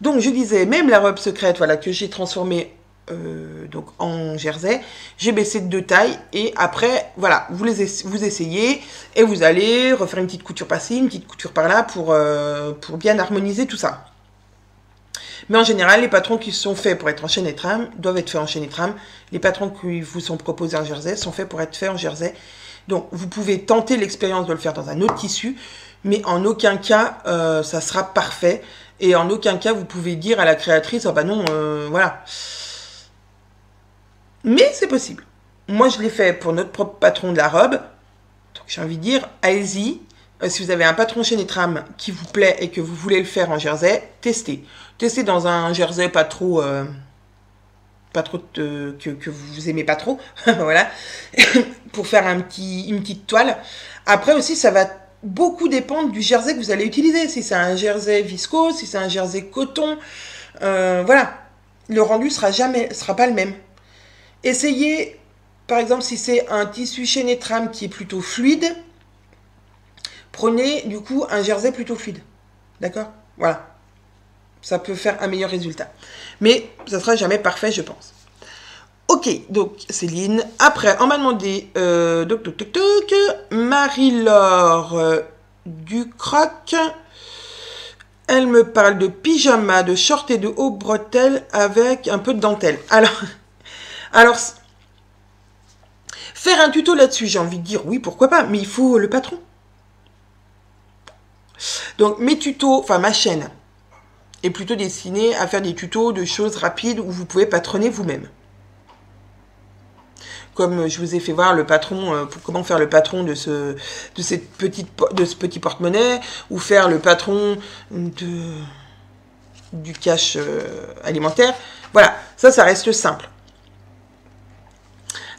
Donc je disais, même la robe secrète, voilà, que j'ai transformée donc en jersey, j'ai baissé de deux tailles et après, voilà, vous essayez et vous allez refaire une petite couture par-ci, une petite couture par-là pour bien harmoniser tout ça. Mais en général, les patrons qui sont faits pour être en chaîne et tram doivent être faits en chaîne et tram. Les patrons qui vous sont proposés en jersey sont faits pour être faits en jersey. Donc, vous pouvez tenter l'expérience de le faire dans un autre tissu, mais en aucun cas, ça sera parfait. Et en aucun cas, vous pouvez dire à la créatrice, ah bah non, voilà. Mais c'est possible. Moi, je l'ai fait pour notre propre patron de la robe. Donc, j'ai envie de dire, allez-y. Si vous avez un patron chaîne et tram qui vous plaît et que vous voulez le faire en jersey, testez. Testez dans un jersey pas trop que vous aimez pas trop, voilà, pour faire une petite toile. Après aussi, ça va beaucoup dépendre du jersey que vous allez utiliser. Si c'est un jersey viscose, si c'est un jersey coton, voilà, le rendu sera pas le même. Essayez, par exemple, si c'est un tissu chaîne et tram qui est plutôt fluide, prenez du coup un jersey plutôt fluide, d'accord, voilà. Ça peut faire un meilleur résultat. Mais ça ne sera jamais parfait, je pense. Ok, donc Céline. Après, on m'a demandé Marie-Laure Ducroc. Elle me parle de pyjama, de short et de haut bretelles avec un peu de dentelle. Alors faire un tuto là-dessus, j'ai envie de dire oui, pourquoi pas, mais il faut le patron. Donc mes tutos, enfin ma chaîne, est plutôt destinée à faire des tutos de choses rapides où vous pouvez patronner vous-même. Comme je vous ai fait voir le patron, comment faire le patron de ce petit porte-monnaie, ou faire le patron du cache alimentaire. Voilà, ça reste simple.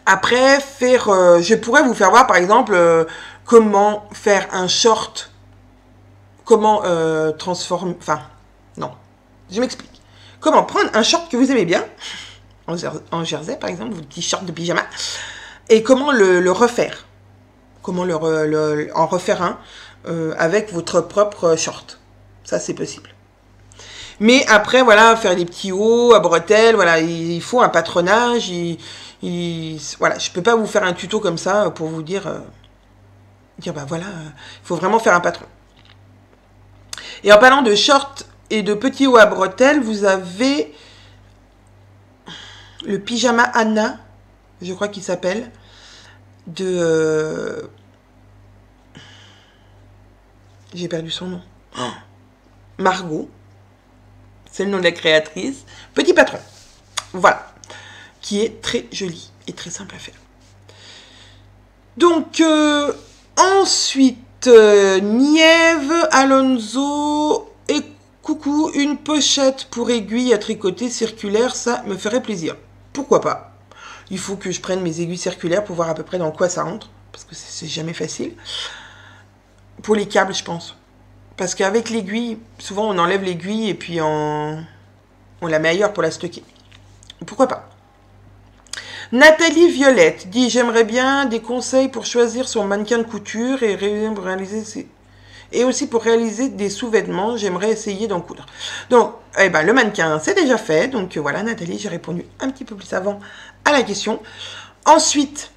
Après, je pourrais vous faire voir, par exemple, comment faire un short, comment transformer... Enfin, non, je m'explique. Comment prendre un short que vous aimez bien, en jersey, par exemple, votre t-shirt de pyjama, et comment le refaire. Comment en refaire un avec votre propre short. Ça, c'est possible. Mais après, voilà, faire des petits hauts à bretelles, voilà, il faut un patronage. Voilà, je peux pas vous faire un tuto comme ça pour vous dire bah voilà, il faut vraiment faire un patron. Et en parlant de shorts et de petits hauts à bretelles, vous avez le pyjama Anna, je crois qu'il s'appelle, de... j'ai perdu son nom. Margot. C'est le nom de la créatrice. Petit patron. Voilà. Qui est très joli et très simple à faire. Donc, ensuite, Niève, Alonso et coucou, une pochette pour aiguilles à tricoter circulaire, ça me ferait plaisir. Pourquoi pas? Il faut que je prenne mes aiguilles circulaires pour voir à peu près dans quoi ça rentre. Parce que c'est jamais facile. Pour les câbles, je pense. Parce qu'avec l'aiguille, souvent on enlève l'aiguille et puis on la met ailleurs pour la stocker. Pourquoi pas? Nathalie Violette dit: j'aimerais bien des conseils pour choisir son mannequin de couture et aussi pour réaliser des sous-vêtements. J'aimerais essayer d'en coudre. Donc, eh ben, le mannequin, c'est déjà fait. Donc voilà, Nathalie, j'ai répondu un petit peu plus avant à la question. Ensuite,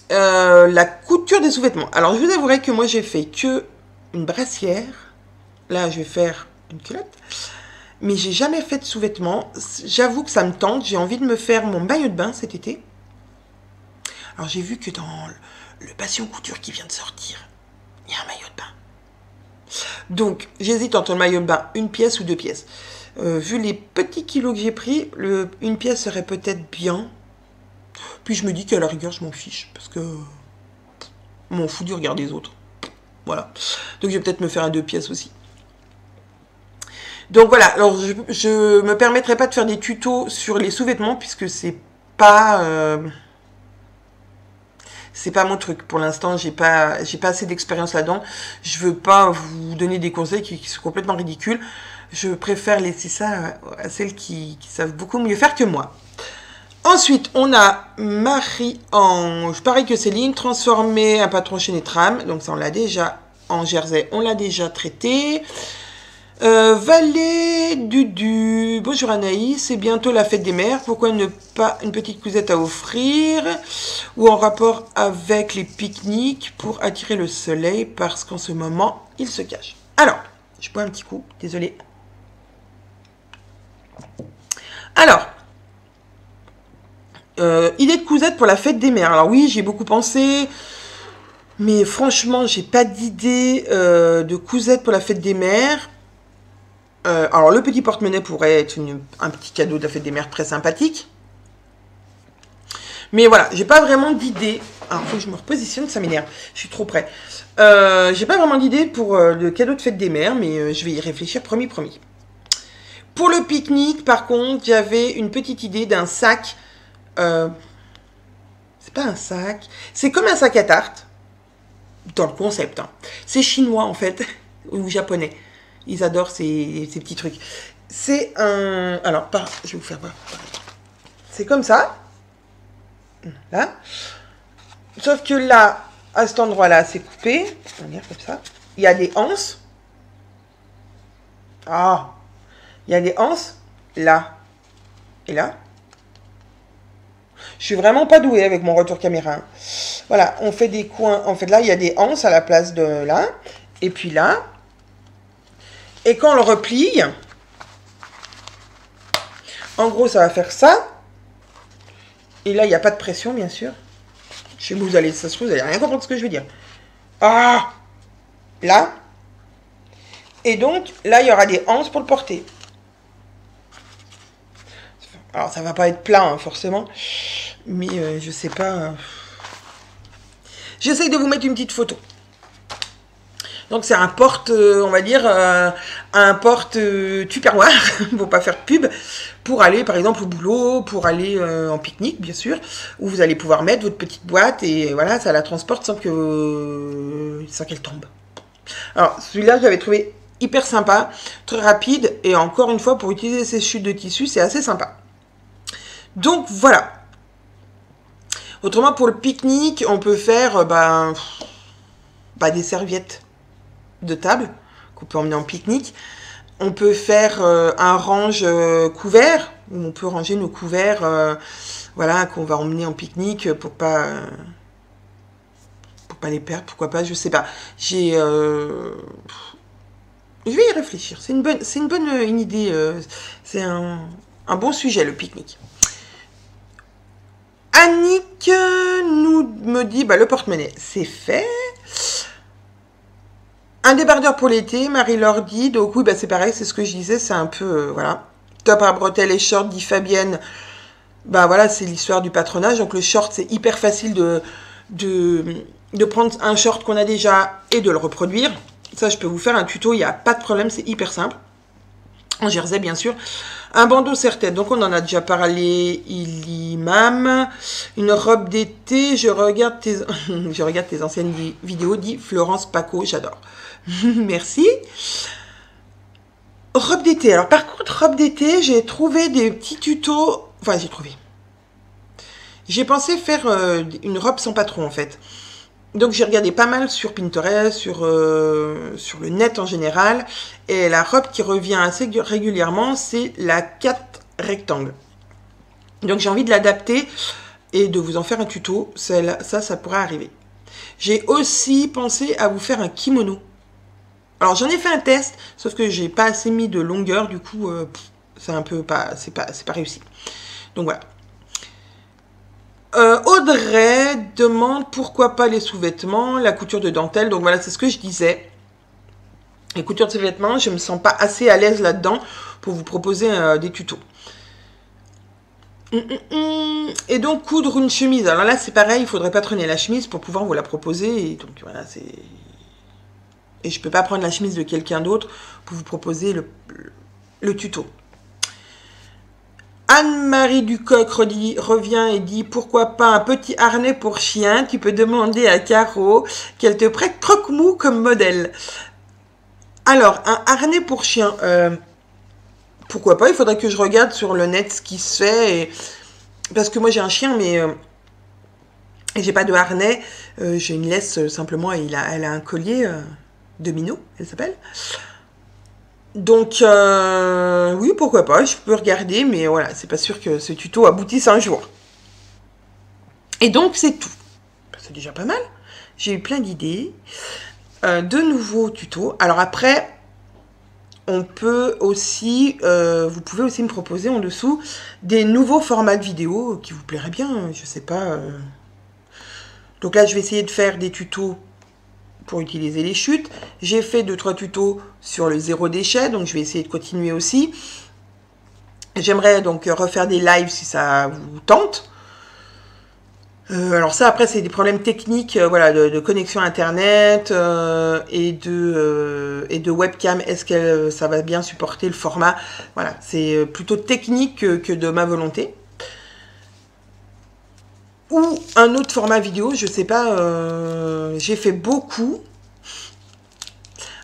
la couture des sous-vêtements. Alors, je vous avouerai que moi, j'ai fait que une brassière. Là, je vais faire une culotte. Mais j'ai jamais fait de sous-vêtements. J'avoue que ça me tente. J'ai envie de me faire mon maillot de bain cet été. Alors, j'ai vu que dans le Passion Couture qui vient de sortir, il y a un maillot de bain. Donc, j'hésite entre le maillot de bain, une pièce ou 2 pièces. Vu les petits kilos que j'ai pris, une pièce serait peut-être bien. Puis je me dis qu'à la rigueur, je m'en fiche. Parce que m'en fous du regard des autres. Voilà. Donc, je vais peut-être me faire un 2 pièces aussi. Donc voilà, alors je me permettrai pas de faire des tutos sur les sous-vêtements puisque c'est pas mon truc. Pour l'instant, j'ai pas assez d'expérience là-dedans. Je veux pas vous donner des conseils qui sont complètement ridicules. Je préfère laisser ça à celles qui savent beaucoup mieux faire que moi. Ensuite, on a Marie-Ange, pareil que Céline, transformer un patron chez Netram. Donc ça, on l'a déjà en jersey, on l'a déjà traité. Valé Dudu, bonjour Anaïs, c'est bientôt la fête des mères, pourquoi ne pas une petite cousette à offrir ou en rapport avec les pique-niques pour attirer le soleil parce qu'en ce moment il se cache. Alors, je bois un petit coup, désolé. Alors, idée de cousette pour la fête des mères. Alors oui, j'ai beaucoup pensé, mais franchement, j'ai pas d'idée de cousette pour la fête des mères. Alors, le petit porte-monnaie pourrait être un petit cadeau de la fête des mères très sympathique. Mais voilà, j'ai pas vraiment d'idée. Alors, il faut que je me repositionne, ça m'énerve. Je suis trop près. J'ai pas vraiment d'idée pour le cadeau de fête des mères, mais je vais y réfléchir, promis. Pour le pique-nique, par contre, j'avais une petite idée d'un sac. C'est pas un sac. C'est comme un sac à tarte. Dans le concept. Hein. C'est chinois, en fait. Ou japonais. Ils adorent ces petits trucs. C'est un... Alors, je vais vous faire voir. C'est comme ça. Là. Sauf que là, à cet endroit-là, c'est coupé. On va dire comme ça. Il y a des anses. Ah. Il y a des anses. Là. Et là. Je suis vraiment pas douée avec mon retour caméra. Voilà. On fait des coins. En fait, là, il y a des anses à la place de là. Et puis là. Et quand on le replie, en gros, ça va faire ça. Et là, il n'y a pas de pression, bien sûr. Je sais que vous allez rien comprendre ce que je veux dire. Ah! Là. Et donc, là, il y aura des anses pour le porter. Alors, ça va pas être plein, hein, forcément. Mais je sais pas. J'essaye de vous mettre une petite photo. Donc c'est un porte, on va dire, un porte tupperware, pour pas faire de pub, pour aller par exemple au boulot, pour aller en pique-nique bien sûr, où vous allez pouvoir mettre votre petite boîte et voilà, ça la transporte sans qu'elle tombe. Alors celui-là, je l'avais trouvé hyper sympa, très rapide et encore une fois pour utiliser ces chutes de tissu, c'est assez sympa. Donc voilà. Autrement, pour le pique-nique, on peut faire des serviettes de table qu'on peut emmener en pique-nique. On peut faire un range couvert, où on peut ranger nos couverts voilà, qu'on va emmener en pique-nique pour pas les perdre, pourquoi pas, je sais pas. Je vais y réfléchir. C'est une bonne une idée. C'est un bon sujet, le pique-nique. Annick me dit, le porte-monnaie, c'est fait. Un débardeur pour l'été, Marie-Laure dit. Donc oui, c'est pareil, c'est ce que je disais, c'est un peu, voilà. Top à bretelles et shorts, dit Fabienne. Voilà, c'est l'histoire du patronage. Donc le short, c'est hyper facile de prendre un short qu'on a déjà et de le reproduire. Ça, je peux vous faire un tuto, il n'y a pas de problème, c'est hyper simple. En jersey, bien sûr. Un bandeau serre-tête, donc on en a déjà parlé, Ilimam. Une robe d'été, je regarde tes anciennes vidéos, dit Florence Paco, j'adore. Merci. Robe d'été, alors par contre, robe d'été, j'ai trouvé des petits tutos, enfin j'ai pensé faire une robe sans patron en fait. Donc j'ai regardé pas mal sur Pinterest, sur le net en général. Et la robe qui revient assez régulièrement, c'est la 4 rectangle. Donc j'ai envie de l'adapter et de vous en faire un tuto. Ça pourrait arriver. J'ai aussi pensé à vous faire un kimono. Alors j'en ai fait un test, sauf que j'ai pas assez mis de longueur. Du coup, c'est un peu c'est pas réussi. Donc voilà. Audrey demande pourquoi pas les sous-vêtements, la couture de dentelle. Donc voilà, c'est ce que je disais. Les coutures de sous-vêtements, je ne me sens pas assez à l'aise là-dedans pour vous proposer des tutos. Et donc, coudre une chemise. Alors là, c'est pareil, il ne faudrait pas traîner la chemise pour pouvoir vous la proposer. Et donc voilà, et je ne peux pas prendre la chemise de quelqu'un d'autre pour vous proposer le tuto. Anne-Marie Ducoq revient et dit pourquoi pas un petit harnais pour chien. Tu peux demander à Caro qu'elle te prête Croque-Mou comme modèle. Alors, un harnais pour chien, pourquoi pas? Il faudrait que je regarde sur le net ce qui se fait. Parce que moi j'ai un chien, mais j'ai pas de harnais. J'ai une laisse simplement et elle a un collier de minot, elle s'appelle. Donc, oui, pourquoi pas, je peux regarder, mais voilà, c'est pas sûr que ce tuto aboutisse un jour. Et donc, c'est tout. C'est déjà pas mal. J'ai eu plein d'idées. De nouveaux tutos. Alors après, on peut aussi, vous pouvez aussi me proposer en dessous des nouveaux formats de vidéos qui vous plairaient bien, je sais pas. Donc là, je vais essayer de faire des tutos pour utiliser les chutes. J'ai fait 2-3 tutos sur le zéro déchet, donc je vais essayer de continuer aussi. J'aimerais donc refaire des lives si ça vous tente. Alors ça, après, c'est des problèmes techniques, voilà, de connexion Internet et de webcam. Est-ce que ça va bien supporter le format? Voilà, c'est plutôt technique que de ma volonté. Ou un autre format vidéo, je sais pas, j'ai fait beaucoup.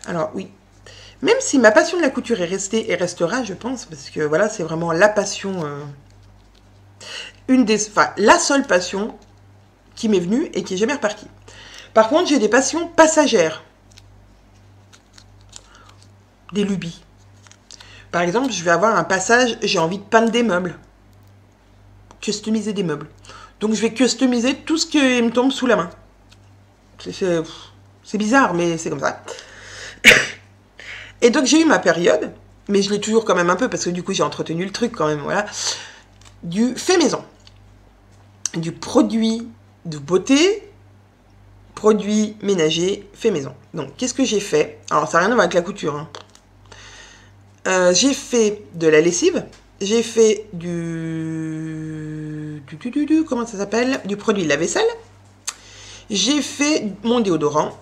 Alors oui, même si ma passion de la couture est restée et restera, je pense, parce que voilà, c'est vraiment la passion, la seule passion qui m'est venue et qui est jamais repartie. Par contre, j'ai des passions passagères, des lubies. Par exemple, je vais avoir un passage, j'ai envie de peindre des meubles, customiser des meubles. Donc, je vais customiser tout ce qui me tombe sous la main. C'est bizarre, mais c'est comme ça. Et donc, j'ai eu ma période, mais je l'ai toujours quand même un peu, parce que du coup, j'ai entretenu le truc quand même, voilà, du fait maison. Du produit de beauté, produit ménager, fait maison. Donc, qu'est-ce que j'ai fait? Alors, ça n'a rien à voir avec la couture, hein. J'ai fait de la lessive, j'ai fait comment ça s'appelle? Du produit de la vaisselle. J'ai fait mon déodorant.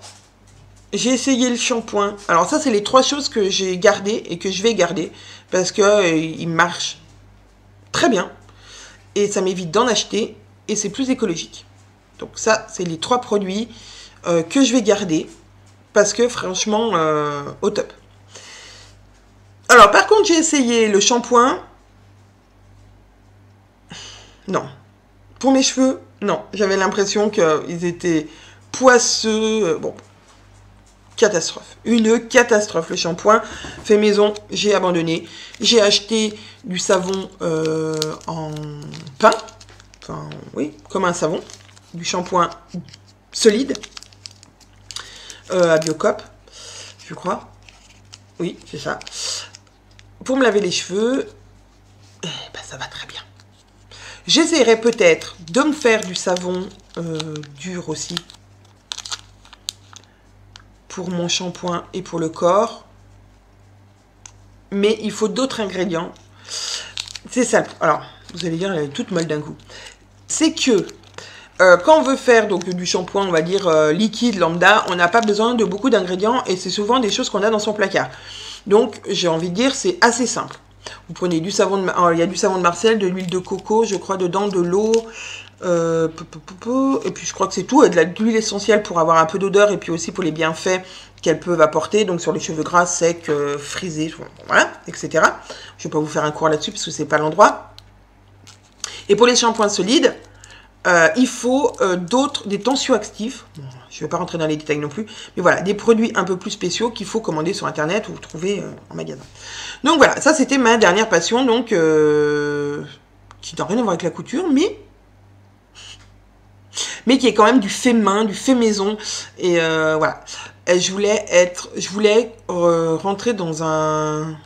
J'ai essayé le shampoing. Alors ça, c'est les 3 choses que j'ai gardées et que je vais garder parce que ils marchent très bien et ça m'évite d'en acheter et c'est plus écologique. Donc ça, c'est les 3 produits que je vais garder parce que franchement, au top. Alors par contre, j'ai essayé le shampoing. non. Pour mes cheveux, non. J'avais l'impression qu'ils étaient poisseux. Bon, catastrophe. Une catastrophe. Le shampoing fait maison, j'ai abandonné. J'ai acheté du savon en pain. Enfin, oui, comme un savon. Du shampoing solide. À Biocop, je crois. Oui, c'est ça. Pour me laver les cheveux, eh ben, ça va très bien. J'essaierai peut-être de me faire du savon dur aussi pour mon shampoing et pour le corps. Mais il faut d'autres ingrédients. C'est ça. Alors, vous allez dire, elle est toute molle d'un coup. C'est que quand on veut faire donc du shampoing, on va dire liquide, lambda, on n'a pas besoin de beaucoup d'ingrédients et c'est souvent des choses qu'on a dans son placard. Donc, j'ai envie de dire, c'est assez simple. Vous prenez du savon il y a du savon de Marseille, de l'huile de coco, je crois, dedans, de l'eau, et puis je crois que c'est tout, et de l'huile essentielle pour avoir un peu d'odeur, et puis aussi pour les bienfaits qu'elles peuvent apporter, donc sur les cheveux gras, secs, frisés, voilà, etc. Je ne vais pas vous faire un cours là-dessus, parce que c'est pas l'endroit. Et pour les shampoings solides, il faut des tensioactifs. Bon, je ne vais pas rentrer dans les détails non plus. Mais voilà, des produits un peu plus spéciaux qu'il faut commander sur Internet ou trouver en magasin. Donc voilà, ça c'était ma dernière passion. Donc, qui n'a rien à voir avec la couture, mais qui est quand même du fait main, du fait maison. Et voilà. Et je voulais rentrer dans un...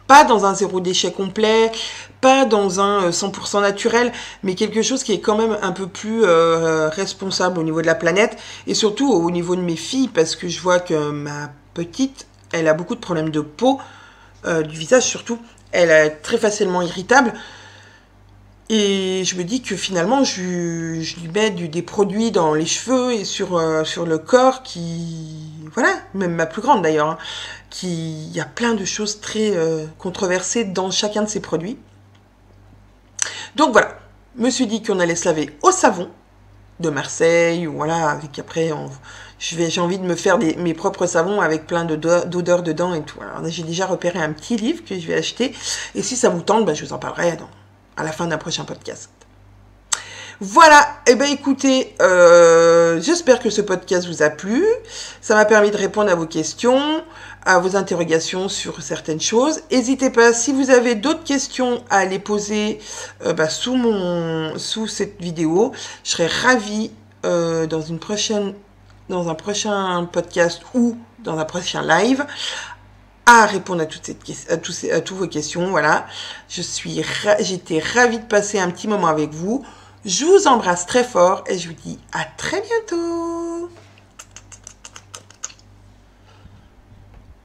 Pas dans un zéro déchet complet, pas dans un 100% naturel, mais quelque chose qui est quand même un peu plus responsable au niveau de la planète, et surtout au niveau de mes filles, parce que je vois que ma petite, elle a beaucoup de problèmes de peau, du visage surtout, elle est très facilement irritable, et je me dis que finalement, je lui mets des produits dans les cheveux et sur le corps qui... Voilà, même ma plus grande d'ailleurs, hein, il y a plein de choses très controversées dans chacun de ces produits. Donc voilà, je me suis dit qu'on allait se laver au savon de Marseille, ou voilà, avec après, j'ai envie de me faire mes propres savons avec plein d'odeurs dedans et tout. Alors j'ai déjà repéré un petit livre que je vais acheter, et si ça vous tente, ben, je vous en parlerai à la fin d'un prochain podcast. Voilà, et bien écoutez, j'espère que ce podcast vous a plu. Ça m'a permis de répondre à vos questions, à vos interrogations sur certaines choses. N'hésitez pas, si vous avez d'autres questions, à les poser sous cette vidéo. Je serai ravie dans un prochain podcast ou dans un prochain live à répondre à toutes vos questions. Voilà, j'étais ravie de passer un petit moment avec vous. Je vous embrasse très fort et je vous dis à très bientôt.